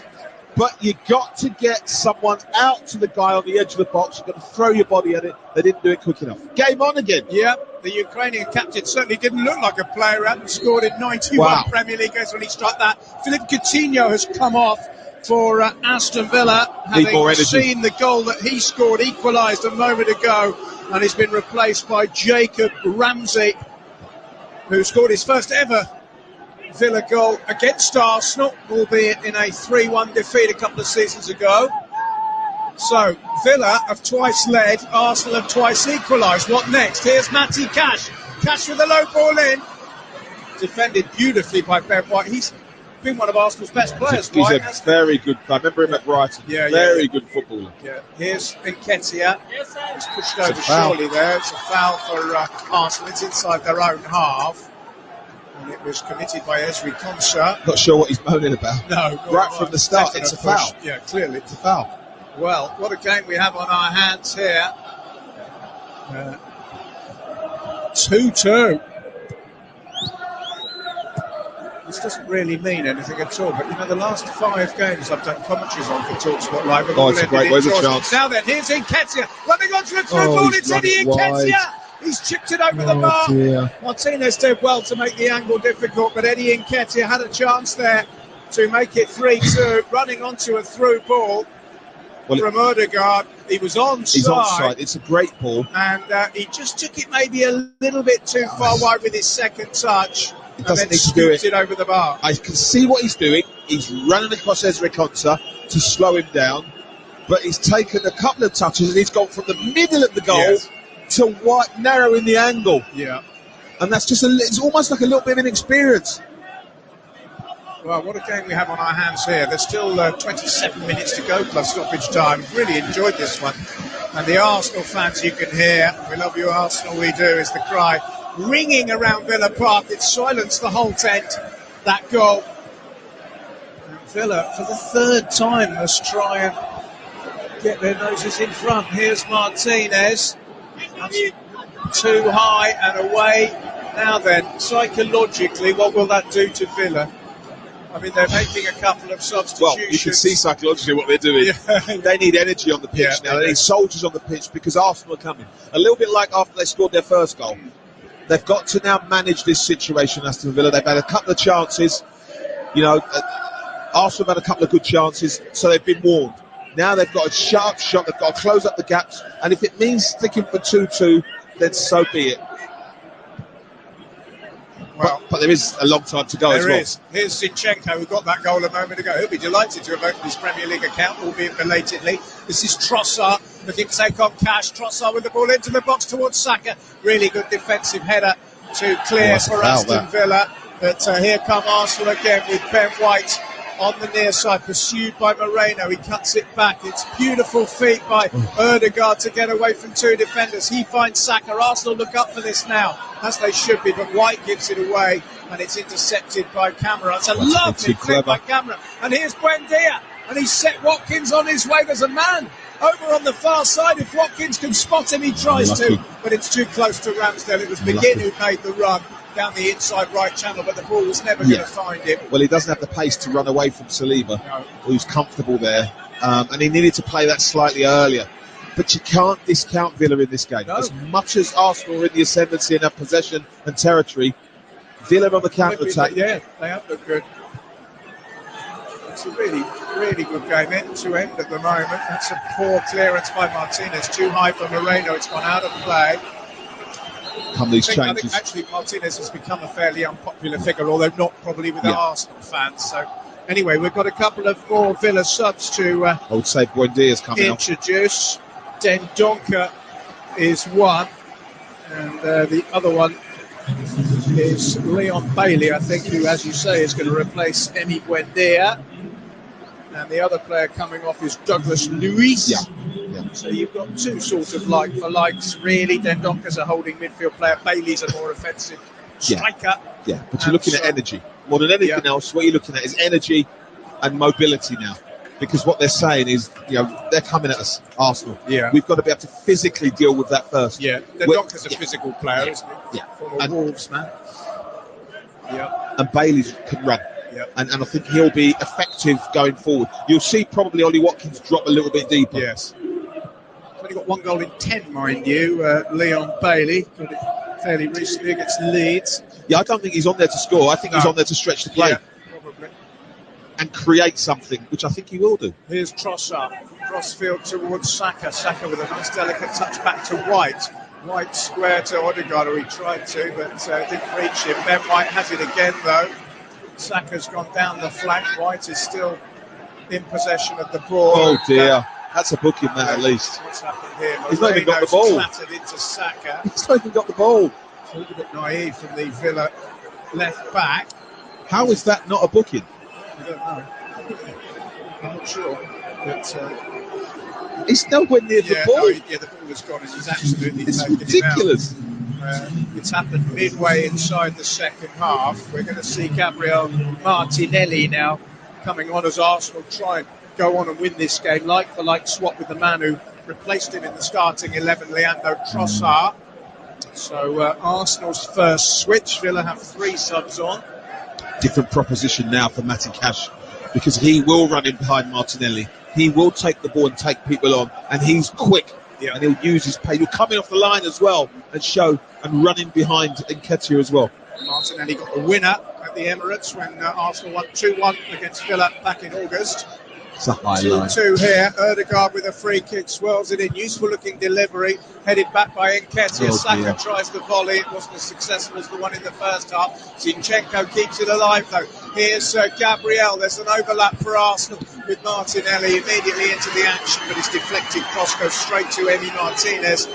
But you got to get someone out to the guy on the edge of the box. You've got to throw your body at it. They didn't do it quick enough. Game on again. Yeah, the Ukrainian captain certainly didn't look like a player who hadn't scored in 91 Premier League games when he struck that. Philippe Coutinho has come off for Aston Villa, having seen the goal that he scored, equalised a moment ago, and he's been replaced by Jacob Ramsey, who scored his first ever Villa goal against Arsenal, albeit in a 3-1 defeat a couple of seasons ago. So Villa have twice led, Arsenal have twice equalised. What next? Here's Matty Cash. Cash with a low ball in. Defended beautifully by Ben White. He's been one of Arsenal's best players. He's a very good player. I remember him at Brighton. Very good footballer. Yeah. Here's Nketiah. He's pushed over surely there. It's a foul for Arsenal. It's inside their own half. And it was committed by Ezri Konsa. Not sure what he's moaning about. No. Right from the start, it's a foul. Yeah, clearly it's a foul. Well, what a game we have on our hands here. 2-2. This doesn't really mean anything at all, but you know, the last 5 games I've done commentaries on for TalkSport Live. It's a great way to chance. Now then, here's Nketiah running onto a through ball. It's Eddie Nketiah. He's chipped it over the bar. Dear. Martinez did well to make the angle difficult, but Eddie Nketiah had a chance there to make it 3-2, running onto a through ball from Ødegaard. He was onside. He's onside. It's a great ball. And he just took it maybe a little bit too far wide with his second touch. He doesn't need to do it. Over the bar. I can see what he's doing. He's running across Ezri Konsa to slow him down, but he's taken a couple of touches and he's gone from the middle of the goal to narrowing the angle. Yeah. And that's just it's almost like a little bit of inexperience. Well, what a game we have on our hands here. There's still 27 minutes to go plus stoppage time. Really enjoyed this one. And the Arsenal fans, you can hear, "We love you, Arsenal, we do," is the cry ringing around Villa Park. It silenced the whole tent, that goal. And Villa, for the 3rd time, must try and get their noses in front. Here's Martinez. That's too high and away. Now then, psychologically, what will that do to Villa? I mean, they're making a couple of substitutions. Well, you can see psychologically what they're doing. Yeah. They need energy on the pitch Yeah, now. They need soldiers on the pitch because Arsenal are coming. A little bit like after they scored their first goal. They've got to now manage this situation, Aston Villa. They've had a couple of chances. You know, Arsenal have had a couple of good chances, so they've been warned. Now they've got a sharp shot. They've got to close up the gaps. And if it means sticking for 2-2, then so be it. Well, but there is a long time to go as well. There is. Here's Zinchenko, who got that goal a moment ago. He'll be delighted to have opened his Premier League account, albeit belatedly. This is Trossard looking to take on Cash. Trossard with the ball into the box towards Saka. Really good defensive header to clear for Aston Villa. But here come Arsenal again with Ben White on the near side, pursued by Moreno. He cuts it back. It's beautiful feet by Ødegaard to get away from two defenders. He finds Saka. Arsenal look up for this now, as they should be, but White gives it away, and it's intercepted by Camera. It's a lovely flick by Camera. And here's Buendia, and he's set Watkins on his way. There's a man over on the far side. If Watkins can spot him, he tries to, but it's too close to Ramsdale. It was McGinn who made the run down the inside right channel, but the ball was never going to find him. Well, he doesn't have the pace to run away from Saliba, who's comfortable there, and he needed to play that slightly earlier. But you can't discount Villa in this game. As much as Arsenal are in the ascendancy and have possession and territory, Villa on the counter-attack. Yeah, they have looked good. It's a really, really good game, end to end at the moment. That's a poor clearance by Martinez, too high for Moreno. It's gone out of play. Come these changes. I think actually Martinez has become a fairly unpopular figure, although not probably with Arsenal fans. So anyway, we've got a couple of more Villa subs to I would say Buendia's coming introduce. Dendoncker is one, and the other one is Leon Bailey, I think, who, as you say, is going to replace Emi Buendia. And the other player coming off is Douglas Luiz. Yeah. So you've got two sorts of like for likes, really. Dendonker's a holding midfield player. Bailey's a more offensive striker. Yeah, but you're looking at energy. More than anything else, what you're looking at is energy and mobility now. Because what they're saying is, you know, they're coming at us, Arsenal. Yeah. We've got to be able to physically deal with that first. Yeah, Dendonker's a physical player, isn't he? Yeah. Former Wolves man. Yeah. And Bailey can run. Yep. And I think he'll be effective going forward. You'll see probably Ollie Watkins drop a little bit deeper. Yes. He's only got 1 goal in 10, mind you. Leon Bailey got it fairly recently against Leeds. Yeah, I don't think he's on there to score. I think he's on there to stretch the play. Yeah, probably. And create something, which I think he will do. Here's Trossard. Crossfield towards Saka. Saka with a nice delicate touch back to White. White square to Ødegaard, or he tried to, but didn't reach him. Ben White has it again, though. Saka's gone down the flank. White is still in possession of the ball. Oh dear, that's a booking, that at least. What's happened here? He's not even got the ball. Clattered into Saka. He's not even got the ball. It's a little bit naive from the Villa left back. How is that not a booking? I don't know. I'm not sure. But he's nowhere near the ball. The ball has gone, and he's absolutely it's taken ridiculous. It out. It's happened midway inside the second half. We're going to see Gabriel Martinelli now coming on as Arsenal try and go on and win this game, like for like swap with the man who replaced him in the starting 11, Leandro Trossard. So Arsenal's first switch. Villa have 3 subs on. Different proposition now for Matty Cash, because he will run in behind Martinelli. He will take the ball and take people on, and he's quick. Yeah. And he'll use his pace. He'll come in off the line as well and show and run in behind Nketiah as well. Martinelli got the winner at the Emirates when Arsenal won 2-1 against Villa back in August. It's a high line. 2-2 here. Ødegaard with a free kick, swirls it in. Useful looking delivery, headed back by Nketiah. Saka tries the volley. It wasn't as successful as the one in the first half. Zinchenko keeps it alive though. Here's Gabriel. There's an overlap for Arsenal with Martinelli immediately into the action, but it's deflected. Cross goes straight to Emi Martinez,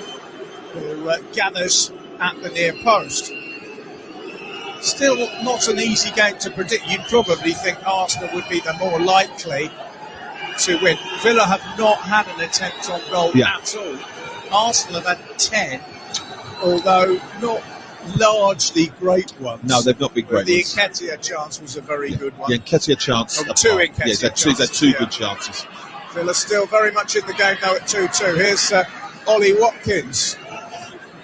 who gathers at the near post. Still not an easy game to predict. You'd probably think Arsenal would be the more likely to win. Villa have not had an attempt on goal at all. Arsenal have had 10, although not largely great ones. No, they've not been great the ones. The Nketiah chance was a very good one. Yeah, Nketiah chance. Two Nketiah chances. They're two good chances. Villa still very much in the game now at 2-2. Here's Ollie Watkins,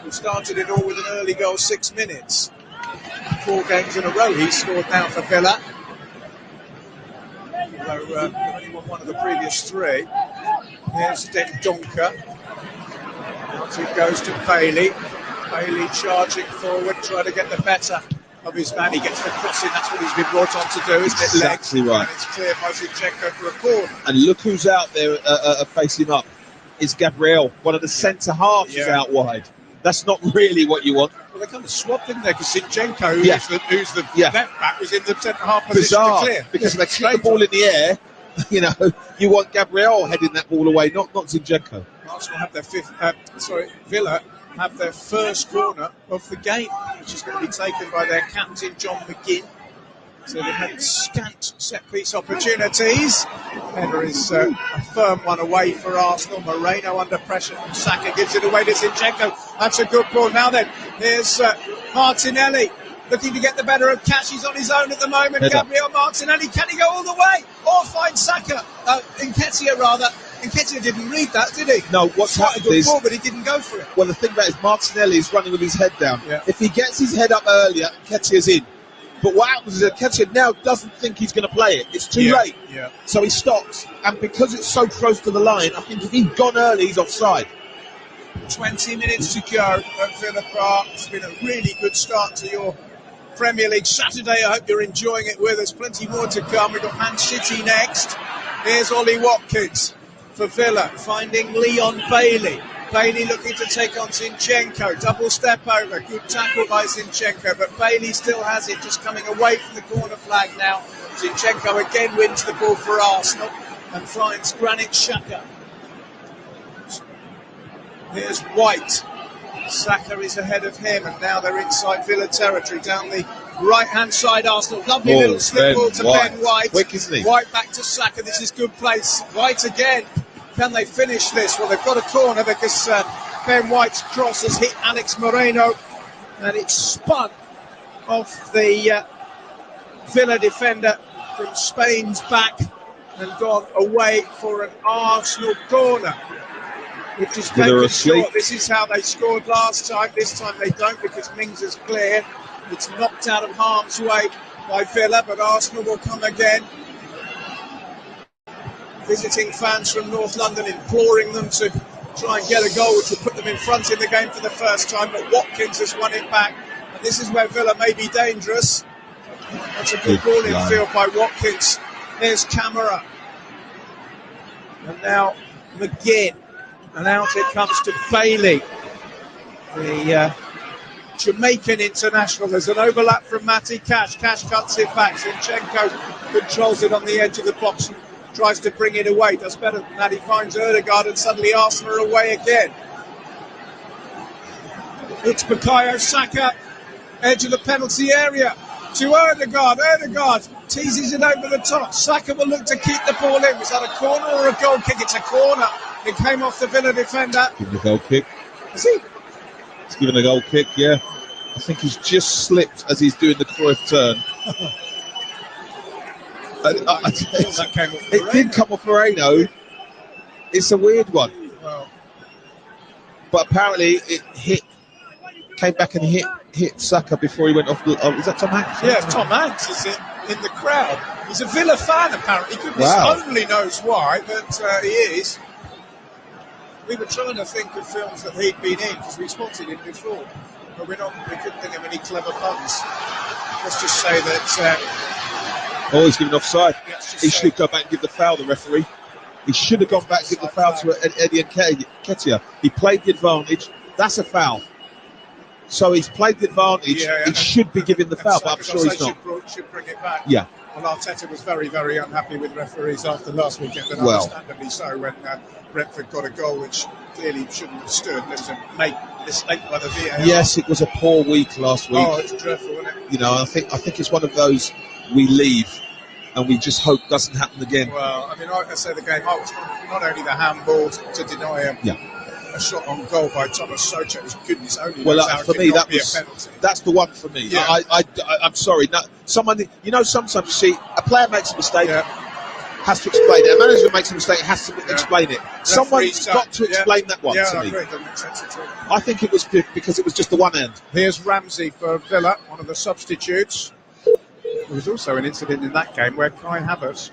who started it all with an early goal, 6 minutes. 4 games in a row he's scored now for Villa. only won one of the previous three. Here's Donker. Out it goes to Bailey. Bailey charging forward, trying to get the better of his man. He gets the crossing. That's what he's been brought on to do, isn't it? Exactly right. And it's clear by Zinchenko for a corner. And look who's out there facing up. It's Gabriel. One of the centre halves is out wide. That's not really what you want. Well, they kind of swapped in there because Zinchenko, who's the left back, was in the centre half position to clear. Because they kick the ball in the air. You know, you want Gabriel heading that ball away, not Zinchenko. Arsenal have their Villa have their first corner of the game, which is going to be taken by their captain, John McGinn. So they've had scant set-piece opportunities. Header is a firm one away for Arsenal. Moreno under pressure from Saka, gives it away to Zinchenko. That's a good ball. Now then, here's Martinelli looking to get the better of Cash. He's on his own at the moment. Header. Gabriel Martinelli, can he go all the way? Or find Saka? Nketiah rather. Nketiah didn't read that, did he? No, what's happened is... ball, but he didn't go for it. Well, the thing about it is Martinelli is running with his head down. Yeah. If he gets his head up earlier, Nketiah's in. But what happens is that Nketiah now doesn't think he's going to play it. It's too late. Yeah. So he stops. And because it's so close to the line, I think if he'd gone early, he's offside. 20 minutes to go at Villa Park. It's been a really good start to your Premier League Saturday. I hope you're enjoying it with us. Plenty more to come. We've got Man City next. Here's Ollie Watkins for Villa, finding Leon Bailey. Bailey looking to take on Zinchenko. Double step over. Good tackle by Zinchenko, but Bailey still has it, just coming away from the corner flag now. Zinchenko again wins the ball for Arsenal and finds Granit Xhaka. Here's White. Saka is ahead of him, and now they're inside Villa territory, down the right-hand side. Arsenal, lovely little slip ball to Ben White. Quick, isn't he? White back to Saka. This is good place. White again. Can they finish this? Well, they've got a corner because Ben White's cross has hit Alex Moreno, and it's spun off the Villa defender from Spain's back and gone away for an Arsenal corner, which is taken short. This is how they scored last time. This time they don't because Mings is clear. It's knocked out of harm's way by Villa, but Arsenal will come again. Visiting fans from North London imploring them to try and get a goal which will put them in front in the game for the first time, but Watkins has won it back, and this is where Villa may be dangerous. That's a good ball in field by Watkins. There's Camara, and now McGinn, and out it comes to Bailey, the Jamaican international. There's an overlap from Matty Cash. Cash cuts it back. Zinchenko controls it on the edge of the box and tries to bring it away. Does better than that. He finds Ødegaard, and suddenly Arsenal are away again. It's Bukayo Saka, edge of the penalty area, to Ødegaard. Ødegaard teases it over the top. Saka will look to keep the ball in. Was that a corner or a goal kick? It's a corner. It came off the Villa defender. Giving a goal kick. Is he? He's given a goal kick, yeah. I think he's just slipped as he's doing the Cruyff turn. It did come off Moreno. It's a weird one. Well, but apparently it came back and hit Saka before he went off. Is that Tom Hanks? Yeah, Tom Hanks is in the crowd. He's a Villa fan apparently. Goodness only knows why, but he is. We were trying to think of films that he'd been in because we spotted him before, but we couldn't think of any clever puns. Let's just say that. He's given offside. He should go back and give the foul, the referee. He should have gone back and give the foul to Eddie Nketiah. He played the advantage. That's a foul. So he's played the advantage. He should be giving the foul, but I'm sure he's not. Should bring it back. Yeah. Well, Arteta was very, very unhappy with referees after last weekend, and understandably so, when Brentford got a goal which clearly shouldn't have stood. There was a mistake by the VAR. Yes, it was a poor week last week. Oh, it's dreadful, isn't it? You know, I think it's one of those we leave and we just hope doesn't happen again. Well, I mean, like I say, the game, was not only the handball to deny a shot on goal by Thomas Souček was goodness only. Well, for me, that's the one for me. Yeah. I'm sorry. No, sometimes you see a player makes a mistake, has to explain it. A manager makes a mistake, has to explain it. Someone's got to explain that one to me. Agree. It doesn't make sense at all. I think it was because it was just the one end. Here's Ramsey for Villa, one of the substitutes. There was also an incident in that game where Kai Havertz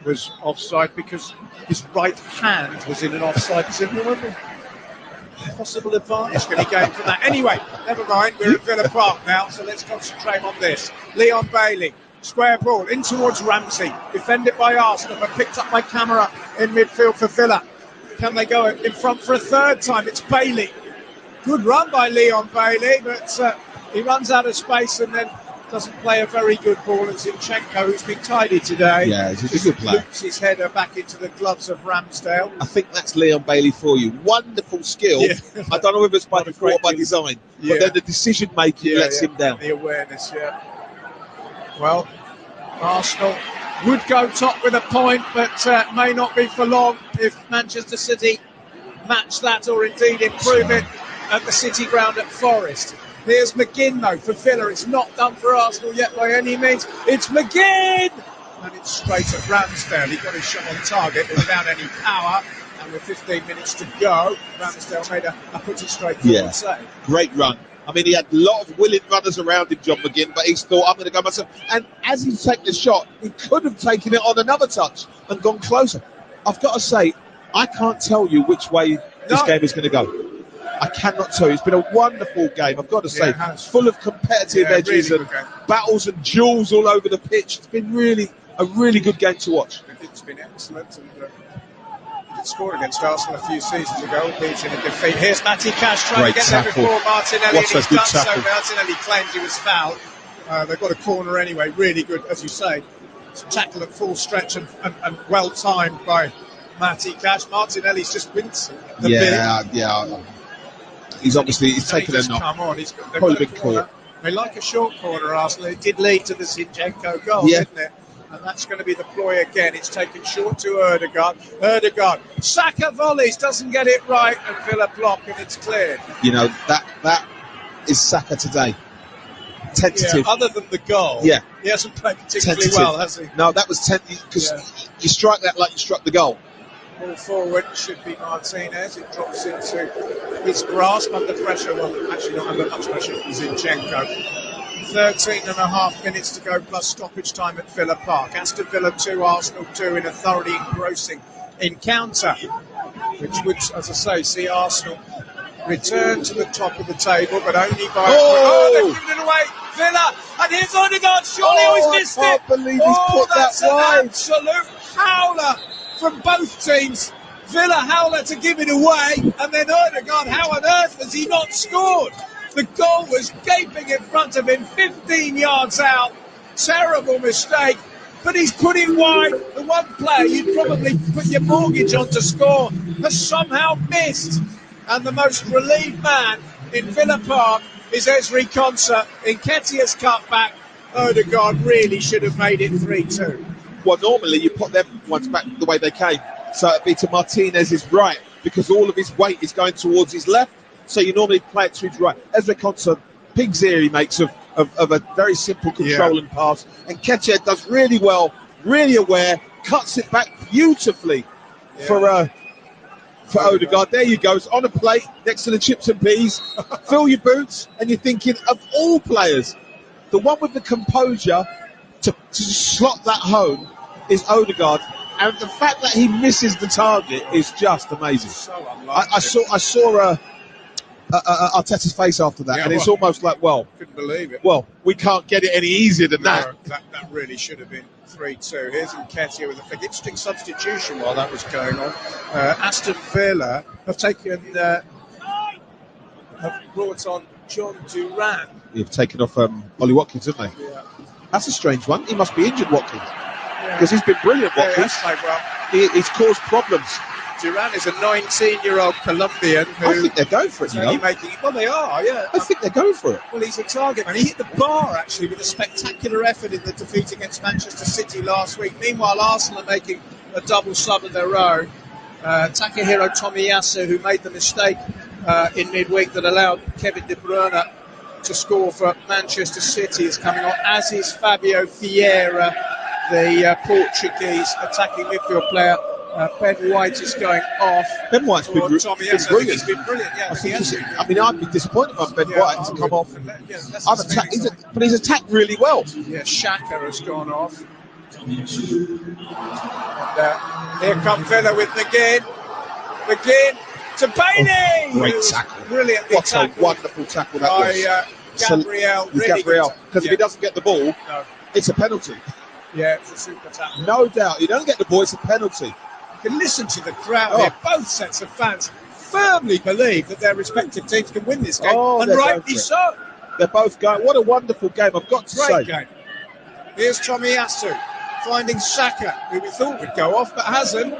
was offside because his right hand was in an offside position. Possible advantage can he gain from that? Anyway, never mind. We're at Villa Park now, so let's concentrate on this. Leon Bailey, square ball in towards Ramsey, defended by Arsenal, but picked up by camera in midfield for Villa. Can they go in front for a third time? It's Bailey. Good run by Leon Bailey, but he runs out of space and then doesn't play a very good ball. And Zinchenko, who's been tidy today, Yeah, he's a good player. loops his header back into the gloves of Ramsdale. I think that's Leon Bailey for you. Wonderful skill. Yeah. I don't know if it's by Not a default or great by deal. design, Yeah. but then the decision making lets him down. The awareness, yeah. Well, Arsenal would go top with a point, but may not be for long if Manchester City match that or indeed improve it at the City ground at Forest. Here's McGinn, though, for Villa. It's not done for Arsenal yet by any means. It's McGinn! And it's straight at Ramsdale. He got his shot on target without any power. And with 15 minutes to go, Ramsdale made a put it straight forward save. Great run. I mean, he had a lot of willing runners around him, John McGinn, but he's thought, I'm going to go myself. And as he's taken the shot, he could have taken it on another touch and gone closer. I've got to say, I can't tell you which way this game is going to go. I cannot tell you. It's been a wonderful game, I've got to say. Full of competitive edges really and battles and duels all over the pitch. It's been a really good game to watch. It's been excellent. And he did score against Arsenal a few seasons ago, beats in a defeat. Here's Matty Cash trying Great to get tackle. there before Martinelli. What a and he's good done so. tackle. Martinelli claims he was fouled. They've got a corner anyway. Really good, as you say. It's a tackle at full stretch and well timed by Matty Cash. Martinelli's just wincing. Yeah. He's taken a knock. Come on, he's got Probably been caught. They like a short corner, Arsenal. It did lead to the Zinchenko goal, didn't it? And that's going to be the ploy again. It's taken short to Ødegaard. Saka volleys, doesn't get it right, and Villa block, and it's cleared. You know, that is Saka today. Tentative. Yeah, other than the goal, he hasn't played particularly well, has he? No, that was tentative because you strike that like you struck the goal. Ball forward should be Martinez. It drops into his grasp under pressure. Well, actually not under much pressure from Zinchenko. 13 and a half minutes to go plus stoppage time at Villa Park. Aston Villa 2, Arsenal 2 in a thoroughly engrossing encounter, which would, as I say, see Arsenal return to the top of the table, but only by... they've given it away! Villa! And here's Ødegaard! Surely he's missed it! I can't believe he's put that's that wide! An absolute howler from both teams. Villa howler to give it away, and then Ødegaard, how on earth has he not scored? The goal was gaping in front of him, 15 yards out. Terrible mistake, but he's put it wide. The one player you'd probably put your mortgage on to score has somehow missed. And the most relieved man in Villa Park is Ezri Konsa. Nketiah's cut back. Ødegaard really should have made it 3-2. Well, normally you put them ones back the way they came. So it'd be to Martinez's right because all of his weight is going towards his left. So you normally play it to his right. Ezri Konsa, pig's ear he makes of a very simple control and pass. And Nketiah does really well, really aware, cuts it back beautifully for Ødegaard. There you go. It's on a plate next to the chips and peas. Fill your boots, and you're thinking of all players, the one with the composure to slot that home is Ødegaard. And the fact that he misses the target is just amazing. So unlikely. I saw Arteta's face after that, and it's almost like, couldn't believe it. Well, we can't get it any easier than that. That really should have been 3-2. Here's Nketiah with a flick. Interesting substitution while that was going on. Aston Villa have brought on John Duran. You've taken off Ollie Watkins, haven't they? Yeah. That's a strange one. He must be injured, Watkins, because he's been brilliant, Watkins. He's caused problems. Duran is a 19-year-old Colombian who... I think they're going for it, Well, they are, yeah. I think they're going for it. Well, he's a target man. He hit the bar, actually, with a spectacular effort in the defeat against Manchester City last week. Meanwhile, Arsenal are making a double sub of their own. Takahiro Tomiyasu, who made the mistake in midweek that allowed Kevin De Bruyne to score for Manchester City, is coming on, as is Fabio Vieira, the Portuguese attacking midfield player. Ben White is going off. Ben White's been brilliant. He's been brilliant. Yeah, I'd be disappointed on Ben White to come off. But he's attacked really well. Yeah, Xhaka has gone off. Here come Villa with McGinn. McGinn to Bailey. Great tackle. Brilliantly What tackled a wonderful tackle that by was. Gabriel. With Gabriel. Because if he doesn't get the ball, No. it's a penalty. Yeah, it's a super tackle. No doubt. You don't get the ball, it's a penalty. You can listen to the crowd here. Both sets of fans firmly believe that their respective teams can win this game, and they're rightly going for it. so. They're both going. What a wonderful game, I've got to say. Great game. Here's Tomiyasu finding Saka, who we thought would go off, but hasn't.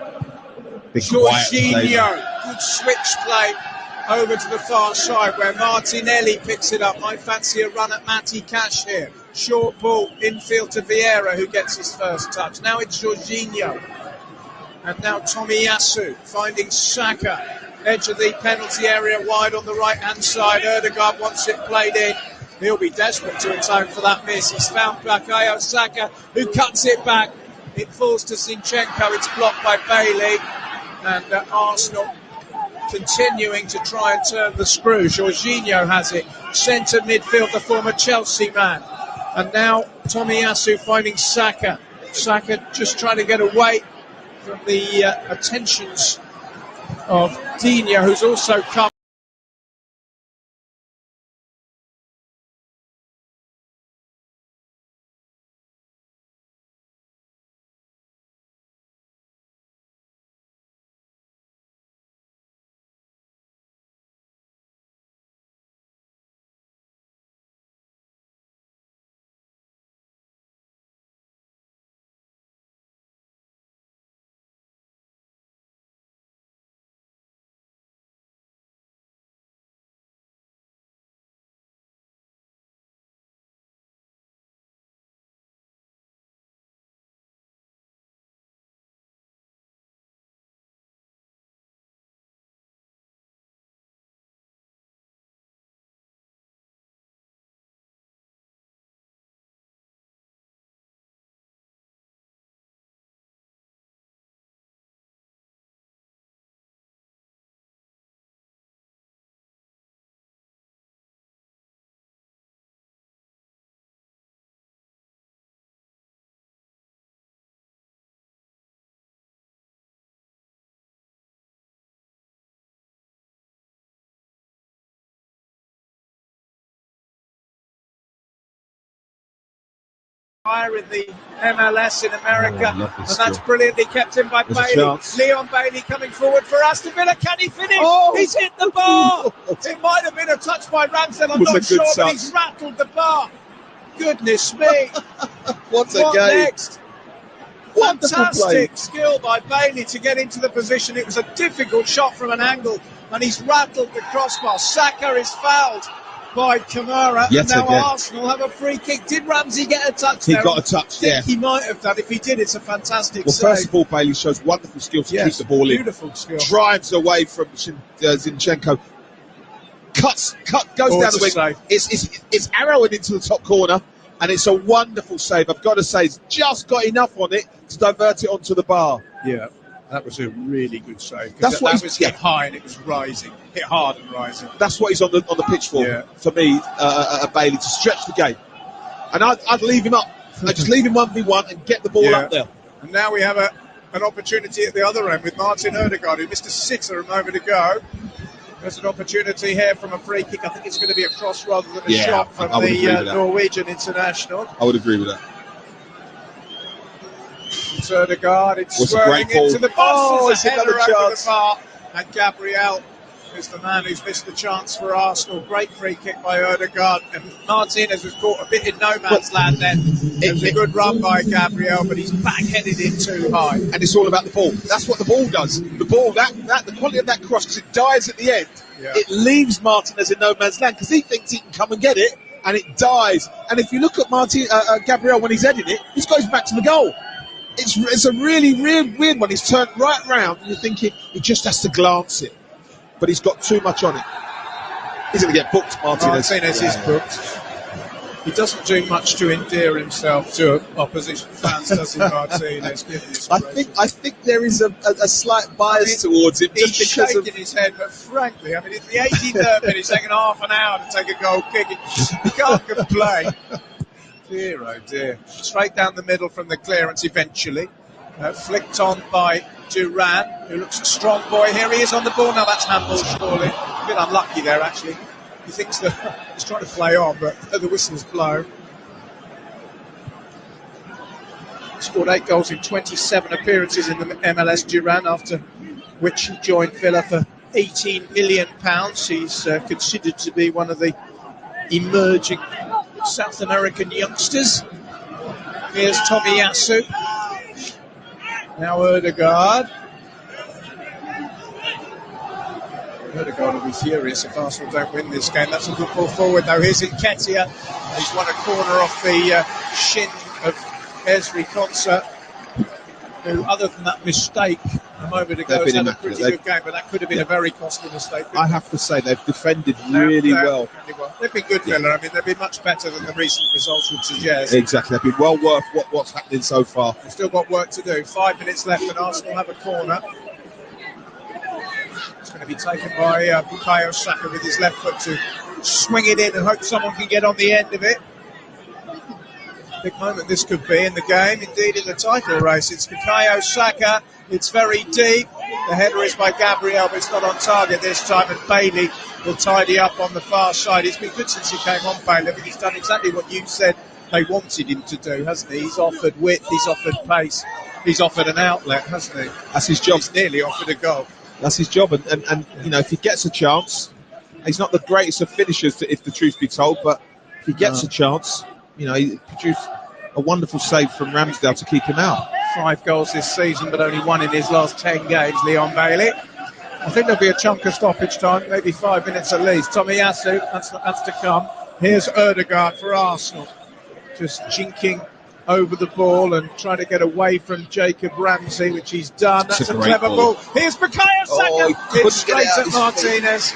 Jorginho, good switch play over to the far side where Martinelli picks it up. I fancy a run at Matty Cash here. Short ball, infield to Vieira, who gets his first touch. Now it's Jorginho. And now Tomiyasu finding Saka. Edge of the penalty area, wide on the right-hand side. Ødegaard wants it played in. He'll be desperate to atone for that miss. He's found Bukayo Saka, who cuts it back. It falls to Zinchenko. It's blocked by Bailey. And Arsenal continuing to try and turn the screw. Jorginho has it. Centre midfield, the former Chelsea man. And now Tomiyasu finding Saka. Saka just trying to get away from the attentions of Dino, who's also come. In the MLS in America, and that's brilliantly kept in by Bailey. Leon Bailey coming forward for Aston Villa. Can he finish? He's hit the bar. It might have been a touch by Ramsdale, I'm not sure, but he's rattled the bar. Goodness me. What game. Next? Fantastic skill by Bailey to get into the position. It was a difficult shot from an angle, and he's rattled the crossbar. Saka is fouled by Kamara, and now Arsenal have a free kick. Did Ramsey get a touch there? He got a touch, yeah. He might have done. If he did, it's a fantastic save. First of all, Bailey shows wonderful skill to keep the ball in. Beautiful skill. Drives away from Zinchenko. Goes down the wing. It's arrowing into the top corner, and it's a wonderful save. I've got to say, it's just got enough on it to divert it onto the bar. Yeah, that was a really good save. That's what that was hit high and it was rising, hit hard and rising. That's what he's on the pitch for. Yeah. For me, Bailey, to stretch the game, and I'd leave him up. I'd just leave him 1v1 and get the ball up there. And now we have an opportunity at the other end with Martin Ødegaard, who missed a sitter a moment ago. There's an opportunity here from a free kick. I think it's going to be a cross rather than a shot from the Norwegian international. I would agree with that. It's Ødegaard, it's swerving into the box. It's a header over the bar. And Gabriel is the man who's missed the chance for Arsenal. Great free kick by Ødegaard. And Martinez was caught a bit in no man's land then. It was a good run by Gabriel, but he's back-headed in too high. And it's all about the ball. That's what the ball does. The ball, the quality of that cross, because it dives at the end, it leaves Martinez in no man's land, because he thinks he can come and get it, and it dies. And if you look at Gabriel when he's heading it, he goes back to the goal. It's a really weird one. He's turned right round, and you're thinking he just has to glance it, but he's got too much on it. He's going to get booked, Martinez. Martinez is booked. He doesn't do much to endear himself to opposition fans, does he, Martinez? I think there is a slight bias towards it. He's shaking his head, but frankly, it's the 83rd minute. It's taken half an hour to take a goal kick. You can't complain. Dear, oh dear. Straight down the middle from the clearance eventually. Flicked on by Duran, who looks a strong boy. Here he is on the ball. Now that's handball, surely. A bit unlucky there, actually. He thinks that he's trying to play on, but the whistle's blown. Scored 8 goals in 27 appearances in the MLS, Duran, after which he joined Villa for £18 million. He's considered to be one of the emerging South American youngsters. Here's Tomiyasu. Now Ødegaard. Ødegaard will be furious if Arsenal don't win this game. That's a good ball forward, though. Here's Nketiah. He's won a corner off the shin of Ezri Konsa, who, other than that mistake a moment ago, has had a pretty good game, but that could have been a very costly mistake. I have to say, they've defended really well. They've been good, Villa. I mean, they've been much better than the recent results would suggest. Exactly. They've been well worth what's happening so far. They've still got work to do. 5 minutes left, and Arsenal have a corner. It's going to be taken by Bukayo Saka with his left foot to swing it in and hope someone can get on the end of it. Big moment this could be in the game, indeed in the title race. It's Bukayo Saka, it's very deep. The header is by Gabriel, but it's not on target this time, and Bailey will tidy up on the far side. He's been good since he came on, Bailey. I think he's done exactly what you said they wanted him to do, hasn't he? He's offered width, he's offered pace, he's offered an outlet, hasn't he? That's his job. He's nearly offered a goal. That's his job, and you know, if he gets a chance, he's not the greatest of finishers, if the truth be told, but if he gets a chance, you know, he produced a wonderful save from Ramsdale to keep him out. 5 goals this season, but only 1 in his last 10 games, Leon Bailey. I think there'll be a chunk of stoppage time, maybe 5 minutes at least. Tomiyasu, that's to come. Here's Ødegaard for Arsenal, just jinking over the ball and trying to get away from Jacob Ramsey, which he's done. That's a clever ball. Here's Bukayo Saka. It's straight at Martinez.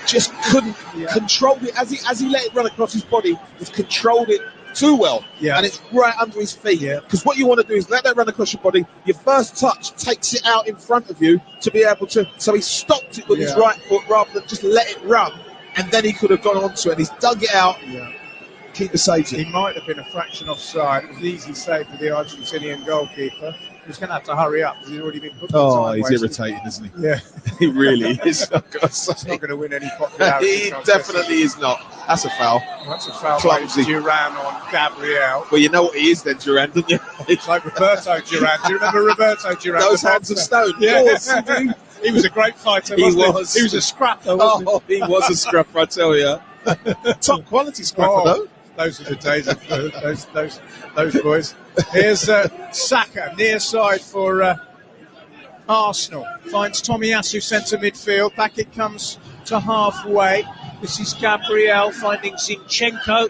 Just couldn't control it as he let it run across his body. He's controlled it too well, and it's right under his feet. Because what you want to do is let that run across your body. Your first touch takes it out in front of you to be able to. So he stopped it with his right foot rather than just let it run, and then he could have gone onto it. And he's dug it out. Keeper saves it. He might have been a fraction offside. It was an easy save for the Argentinian goalkeeper. He's going to have to hurry up because he's already been put. Oh, he's irritating, isn't he? Yeah, he really is. He's not going to win any popularity. He definitely is not. That's a foul. That's a foul. Clumsy. Duran on Gabriel. Well, you know what he is then, Duran, don't you? It's like Roberto Duran. Do you remember Roberto Duran? Those hands of stone. Yeah. He was a great fighter. He was. He was a scrapper. Wasn't he was a scrapper, I tell you. Top quality scrapper, though. Those are the days of those boys. Here's Saka, near side for Arsenal. Finds Tomiyasu centre midfield. Back it comes to halfway. This is Gabriel finding Zinchenko,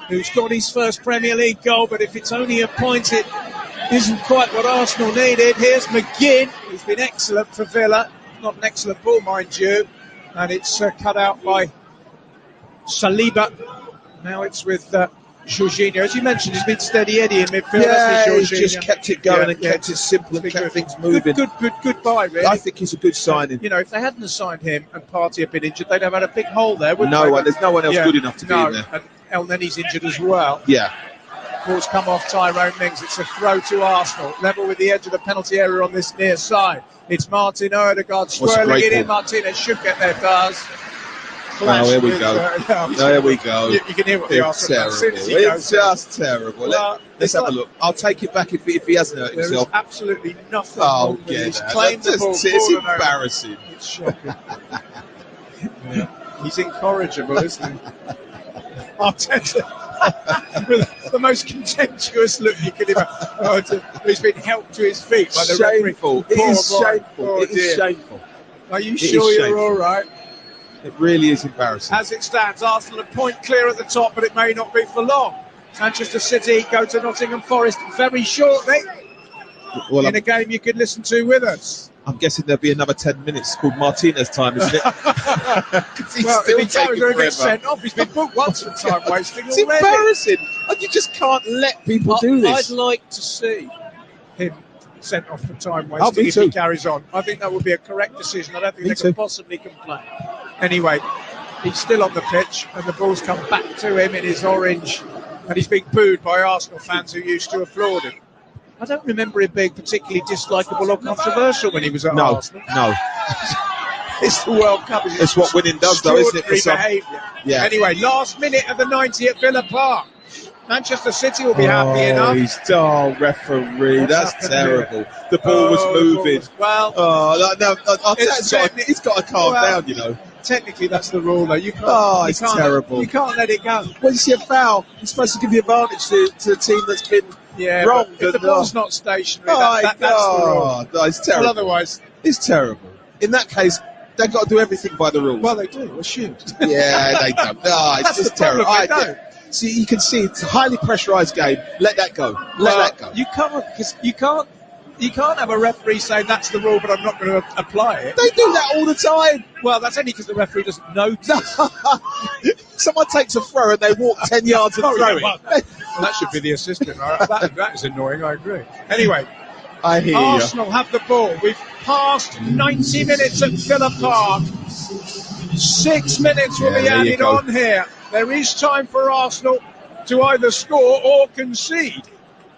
who's got his first Premier League goal, but if it's only a point, it isn't quite what Arsenal needed. Here's McGinn, who's been excellent for Villa. Not an excellent ball, mind you. And it's cut out by Saliba. Now it's with Jorginho. As you mentioned, he's been steady Eddie in midfield. Yeah, he's just kept it going and kept it simple and kept things moving. Good buy, really. I think he's a good signing. You know, if they hadn't signed him and Partey had been injured, they'd have had a big hole there, wouldn't they? There's no one else good enough to be in there. And El Nenny's injured as well. Yeah. Ball's come off Tyrone Mings. It's a throw to Arsenal. Level with the edge of the penalty area on this near side. It's Martin Ødegaard swirling it in. Martinez should get there, does. Oh, here we go. There we go. You can hear what the Arsenal terrible. It's just terrible. Let's have a look. I'll take it back if he hasn't hurt himself. There's absolutely nothing. Oh, yeah. He's claimed the ball. It's embarrassing. It's shocking. He's incorrigible, isn't he? Arteta, with the most contemptuous look you could imagine. He's been helped to his feet by the shameful. referee. It is shameful. It is shameful. Are you sure you're all right? It really is embarrassing. As it stands, Arsenal a point clear at the top, but it may not be for long. Manchester City go to Nottingham Forest very shortly in a game you could listen to with us. I'm guessing there'll be another 10 minutes called Martinez time, isn't it? Well, if he gets sent off, he's been booked once for time wasting already. It's embarrassing. You just can't let people do this. I'd like to see him sent off for time wasting if he carries on. I think that would be a correct decision. I don't think they could possibly complain. Anyway, he's still on the pitch and the ball's come back to him in his orange and he's being booed by Arsenal fans who used to applaud him. I don't remember him being particularly dislikable or controversial when he was at Arsenal. No. It's the World Cup. It's what winning does, though, isn't it? For some? Behaviour. Yeah. Anyway, last minute of the 90 at Villa Park. Manchester City will be happy enough. Referee, What's that's terrible. Here? The ball was moving. Well, he's got to calm down, you know. Technically, that's the rule, though. You can't. It's terrible. You can't let it go. When you see a foul, you're supposed to give the advantage to the team that's been wrong. If the ball's not stationary, that's the rule. No, it's terrible. Well, otherwise, it's terrible. In that case, they've got to do everything by the rules. Well, they do. Well, shoot. Yeah, they don't. No, it's just terrible. See, you can see it's a highly pressurised game. Let that go. Let that go. You can't, because you can't have a referee saying that's the rule, but I'm not going to apply it. They do that all the time. Well, that's only because the referee doesn't notice. Someone takes a throw and they walk 10 yards and throw it. Well, that should be the assistant. That is annoying, I agree. Anyway, I hear Arsenal have the ball. We've passed 90 minutes at Villa Park. 6 minutes will be added on here. There is time for Arsenal to either score or concede,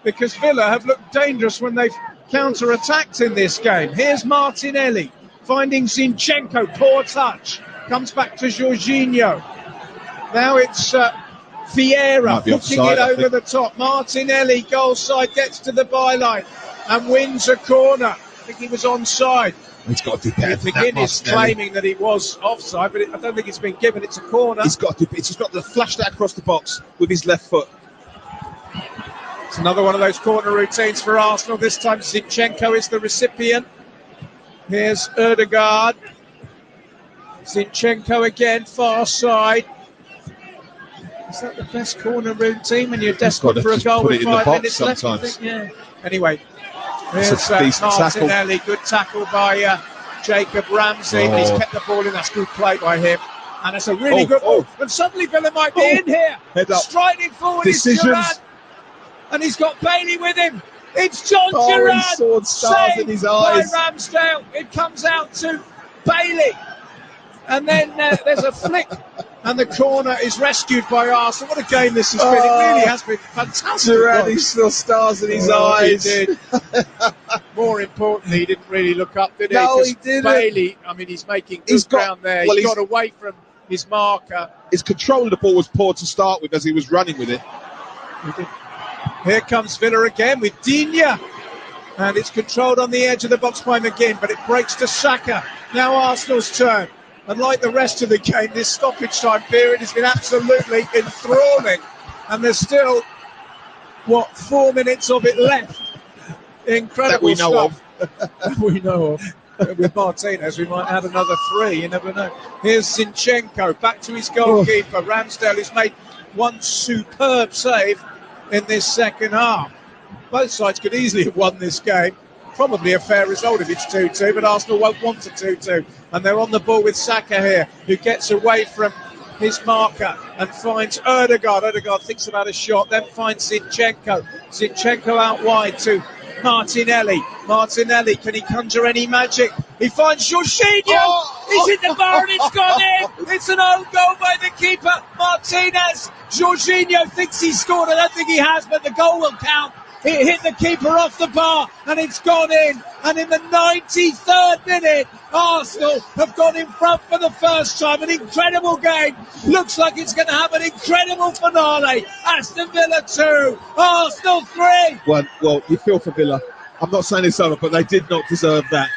because Villa have looked dangerous when they've counter-attacked in this game. Here's Martinelli finding Zinchenko, poor touch, comes back to Jorginho. Now it's Vieira putting it over the top. Martinelli, goal side, gets to the byline and wins a corner. I think he was onside. He's got to do better. McGinn is claiming that he was offside, but I don't think it's been given. It's a corner. He's got to flash that across the box with his left foot. It's another one of those corner routines for Arsenal. This time Zinchenko is the recipient. Here's Ødegaard. Zinchenko again, far side. Is that the best corner routine when you're desperate for a goal with 5 minutes left? I think, yeah. Anyway, here's Martinelli. Good tackle by Jacob Ramsey. He's kept the ball in. That's good play by him. And it's a really good ball. And suddenly Villa might be in here. Striding forward is Gerrard. And he's got Bailey with him. It's John Gerrard. He saw stars in his eyes. By Ramsdale. It comes out to Bailey. And then there's a flick. And the corner is rescued by Arsenal. What a game this has been. It really has been fantastic. Gerrard, he saw stars in his eyes. He did. More importantly, he didn't really look up, did he? No, he didn't. Bailey, I mean, he's making good ground there. He got away from his marker. His control of the ball was poor to start with as he was running with it. He did. Here comes Villa again with Digne. And it's controlled on the edge of the box by McGinn, but it breaks to Saka. Now Arsenal's turn. And like the rest of the game, this stoppage time period has been absolutely enthralling. And there's still, 4 minutes of it left. Incredible stuff. That we know of. With Martinez, we might add another 3. You never know. Here's Zinchenko, back to his goalkeeper. Ramsdale has made one superb save in this second half. Both sides could easily have won this game. Probably a fair result if it's 2-2, but Arsenal won't want a 2-2. And they're on the ball with Saka here, who gets away from his marker and finds Ødegaard. Ødegaard thinks about a shot, then finds Zinchenko. Zinchenko out wide to Martinelli. Martinelli, can he conjure any magic? He finds Jorginho. He's hit the bar and it's gone in. It's an own goal by the keeper, Martinez. Jorginho thinks he scored. I don't think he has, but the goal will count. It hit the keeper off the bar and it's gone in. And in the 93rd minute, Arsenal have gone in front for the first time. An incredible game. Looks like it's going to have an incredible finale. Aston Villa 2, Arsenal 3. Well, you feel for Villa. I'm not saying it's over, but they did not deserve that.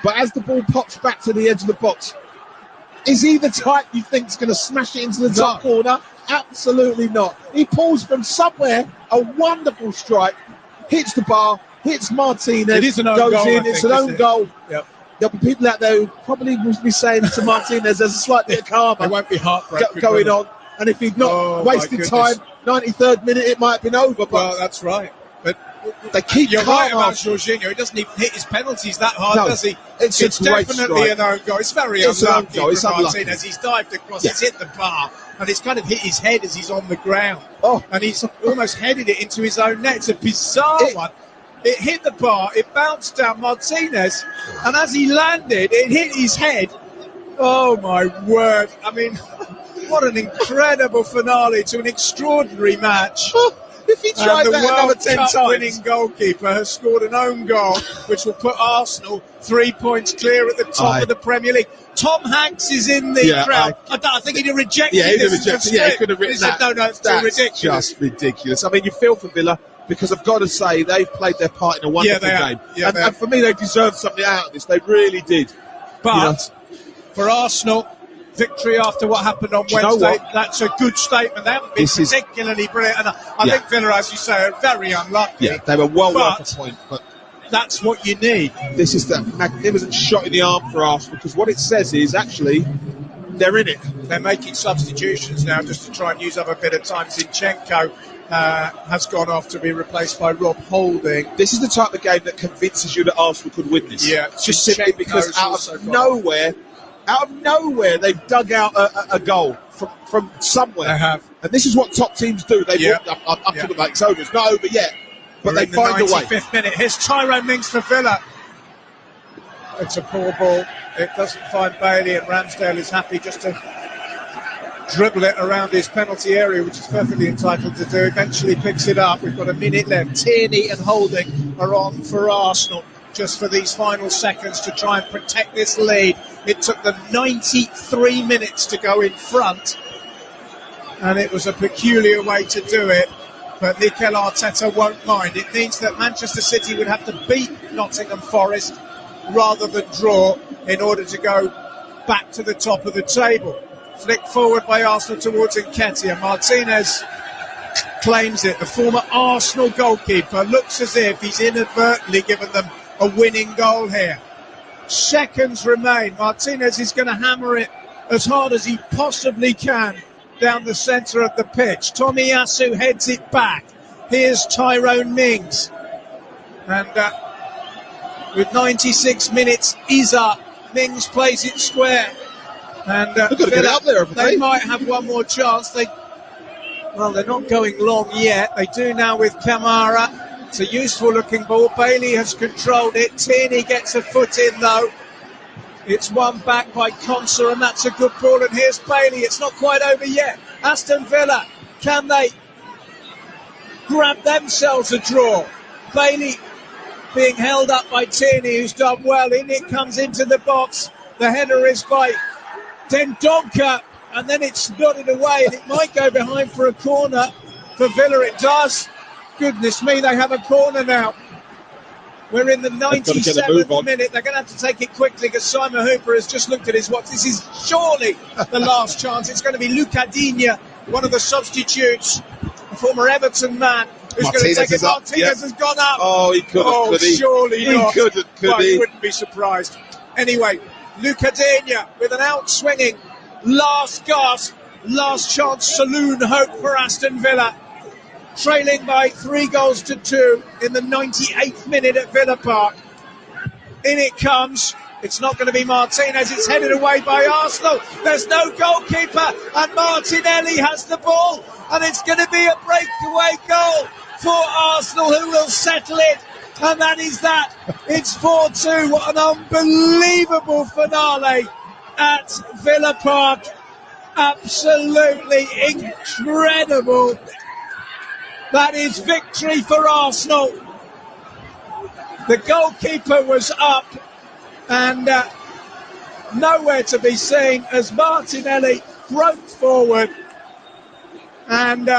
But as the ball pops back to the edge of the box, is he the type you think is going to smash it into the top corner? Absolutely not. He pulls from somewhere, a wonderful strike, hits the bar, hits Martinez, it is an own goes goal, in, it's an own goal. Yep. There'll be people out there who probably will be saying to Martinez, there's a slight bit of karma. There won't be heartbreak going on. And if he'd not wasted time, 93rd minute, it might have been over. But well, that's right. But they keep You're right about Jorginho. He doesn't even hit his penalties that hard, does he? It's definitely an own goal. It's very unlucky for It's Martinez. He's dived across, he's hit the bar, and it's kind of hit his head as he's on the ground. And he's almost headed it into his own net. It's a bizarre one. It hit the bar, it bounced down Martinez, and as he landed, it hit his head, Oh my word! I mean, what an incredible finale to an extraordinary match. If he tried And the that another World 10 Cup times. winning goalkeeper has scored an own goal, which will put Arsenal 3 points clear at the top of the Premier League. Tom Hanks is in the crowd. I think he'd have rejected this. He could have written he said, that. no, it's too ridiculous. Just ridiculous. I mean, you feel for Villa because I've got to say they've played their part in a wonderful game. And for me, they deserved something out of this. They really did. But for Arsenal, victory after what happened on Wednesday, that's a good statement. They haven't been particularly brilliant. And I think Villa, as you say, are very unlucky. Yeah, they were well worth a point. But that's what you need. This is that magnificent shot in the arm for Arsenal, because what it says is actually they're in it. They're making substitutions now just to try and use up a bit of time. Zinchenko has gone off to be replaced by Rob Holding. This is the type of game that convinces you that Arsenal could win this. Yeah, just simply because out of nowhere, they've dug out a goal from somewhere. They have. And this is what top teams do. They I'm talking about it's over. It's not over yet. But they find a way. 95th minute. Here's Tyrone Mings for Villa. It's a poor ball. It doesn't find Bailey, and Ramsdale is happy just to dribble it around his penalty area, which is perfectly entitled to do. Eventually picks it up. We've got a minute left. Tierney and Holding are on for Arsenal just for these final seconds to try and protect this lead. It took them 93 minutes to go in front, and it was a peculiar way to do it. But Mikel Arteta won't mind. It means that Manchester City would have to beat Nottingham Forest rather than draw in order to go back to the top of the table. Flicked forward by Arsenal towards Nketiah. Martinez claims it. The former Arsenal goalkeeper looks as if he's inadvertently given them a winning goal here. Seconds remain. Martinez is going to hammer it as hard as he possibly can down the centre of the pitch. Tomiyasu heads it back. Here's Tyrone Mings. And with 96 minutes is up. Mings plays it square. And they might have one more chance. They're not going long yet. They do now with Kamara. It's a useful looking ball. Bailey has controlled it. Tierney gets a foot in though. It's won back by Konsa, and that's a good ball. And here's Bailey. It's not quite over yet. Aston Villa, can they grab themselves a draw? Bailey being held up by Tierney, who's done well. In it comes into the box. The header is by Dendoncker, and then it's nodded away, and it might go behind for a corner. For Villa it does. Goodness me, they have a corner now. We're in the 97th minute. They're going to have to take it quickly because Simon Hooper has just looked at his watch. This is surely the last chance. It's going to be Lucadinha, one of the substitutes, a former Everton man, who's going to take it. Martinez has gone up. Oh, he couldn't. Oh, surely not. He couldn't, could he? You wouldn't be surprised. Anyway, Lucadinha with an out-swinging last gasp, last chance saloon hope for Aston Villa. Trailing by 3-2 in the 98th minute at Villa Park. In it comes. It's not going to be Martinez. It's headed away by Arsenal. There's no goalkeeper, and Martinelli has the ball, and it's going to be a breakaway goal for Arsenal, who will settle it. And that is that. It's 4-2. What an unbelievable finale at Villa Park. Absolutely incredible. That is victory for Arsenal. The goalkeeper was up and nowhere to be seen as Martinelli broke forward. And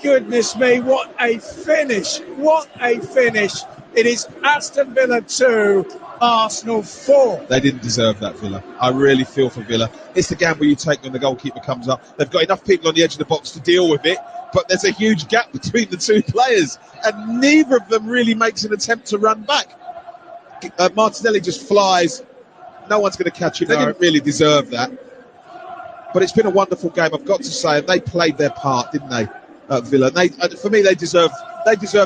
goodness me, what a finish. What a finish. It is Aston Villa 2, Arsenal 4. They didn't deserve that, Villa. I really feel for Villa. It's the gamble you take when the goalkeeper comes up. They've got enough people on the edge of the box to deal with it, but there's a huge gap between the two players, and neither of them really makes an attempt to run back. Martinelli just flies. No one's going to catch him. They didn't really deserve that. But it's been a wonderful game, I've got to say, and they played their part, didn't they, Villa? For me, they deserved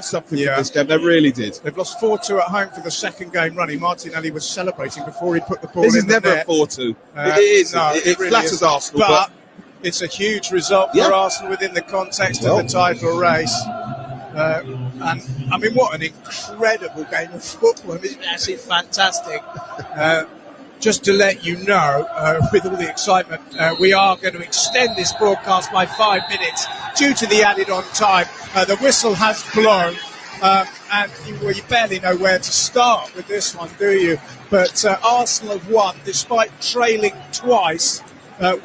something from this game. They really did. They've lost 4-2 at home for the second game running. Martinelli was celebrating before he put the ball in the net. This is never a 4-2. It is. No, it really flatters is. Arsenal. But it's a huge result for Arsenal within the context of the title race. And I mean, what an incredible game of football. It's actually fantastic. just to let you know, with all the excitement, we are going to extend this broadcast by 5 minutes due to the added on time. The whistle has blown, and you barely know where to start with this one, do you? But Arsenal have won despite trailing twice.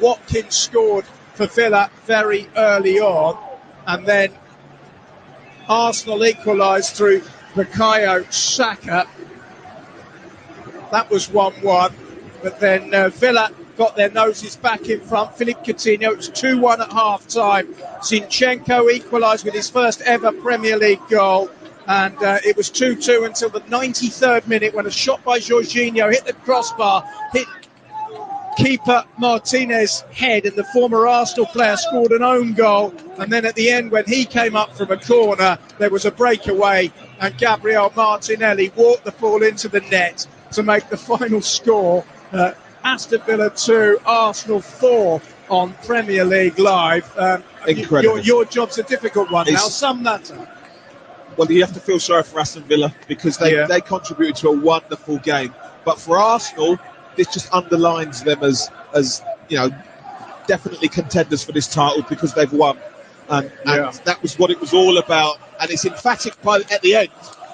Watkins scored for Villa very early on, and then Arsenal equalised through Bukayo Saka. That was 1-1, but then Villa got their noses back in front. Philippe Coutinho, it was 2-1 at half-time. Zinchenko equalised with his first ever Premier League goal, and it was 2-2 until the 93rd minute when a shot by Jorginho hit the crossbar, hit keeper Martinez's head, and the former Arsenal player scored an own goal. And then at the end, when he came up from a corner, there was a breakaway, and Gabriel Martinelli walked the ball into the net to make the final score. Aston Villa 2, Arsenal 4 on Premier League Live. Incredible. Your job's a difficult one now. Sum that up. Well, you have to feel sorry for Aston Villa because they contributed to a wonderful game. But for Arsenal, this just underlines them as definitely contenders for this title because they've won. And that was what it was all about. And it's emphatic at the end.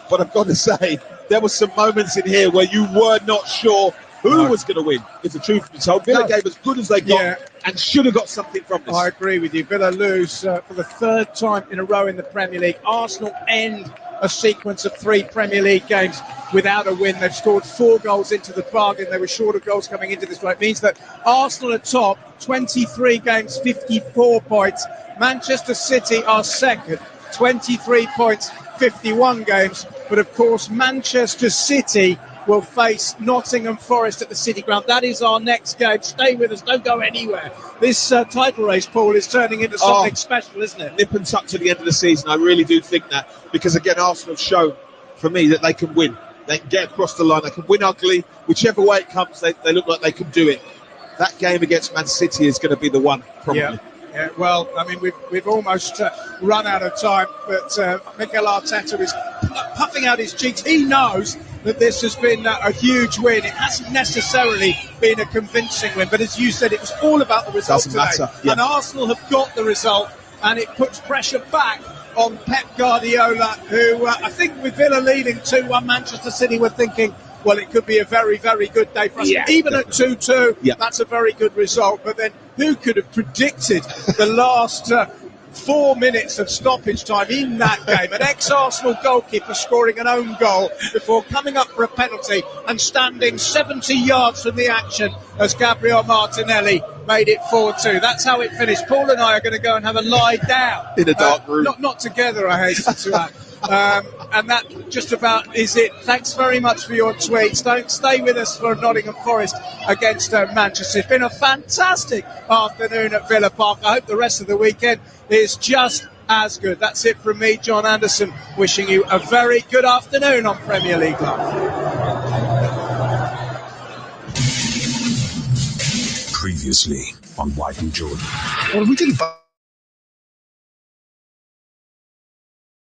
But I've got to say, there were some moments in here where you were not sure who was going to win, if the truth be told. Villa gave as good as they got and should have got something from this. I agree with you. Villa lose for the third time in a row in the Premier League. Arsenal end a sequence of 3 Premier League games without a win. They've scored 4 goals into the bargain. They were short of goals coming into this one. It means that Arsenal are top, 23 games, 54 points. Manchester City are second, 23 points, 51 games. But of course, Manchester City will face Nottingham Forest at the City Ground. That is our next game. Stay with us. Don't go anywhere. This title race, Paul, is turning into something special, isn't it? Nip and tuck to the end of the season. I really do think that. Because, again, Arsenal have shown, for me, that they can win. They can get across the line. They can win ugly. Whichever way it comes, they look like they can do it. That game against Man City is going to be the one, probably. Yeah, well, I mean, we've almost run out of time, but Mikel Arteta is puffing out his cheeks. He knows that this has been a huge win. It hasn't necessarily been a convincing win, but as you said, it was all about the result today. Matter. Yeah. And Arsenal have got the result, and it puts pressure back on Pep Guardiola, who I think with Villa leading 2-1, Manchester City were thinking, well, it could be a very, very good day for us. Even definitely. At 2-2, that's a very good result. But then who could have predicted the last 4 minutes of stoppage time in that game? An ex-Arsenal goalkeeper scoring an own goal before coming up for a penalty and standing 70 yards from the action as Gabriel Martinelli made it 4-2. That's how it finished. Paul and I are going to go and have a lie down. In a dark room. Not together, I hasten to add. And that just about is it. Thanks very much for your tweets. Don't stay with us for Nottingham Forest against Manchester. It's been a fantastic afternoon at Villa Park. I hope the rest of the weekend is just as good. That's it from me, John Anderson, wishing you a very good afternoon on Premier League Live. Previously on White and Jordan. Well, we didn't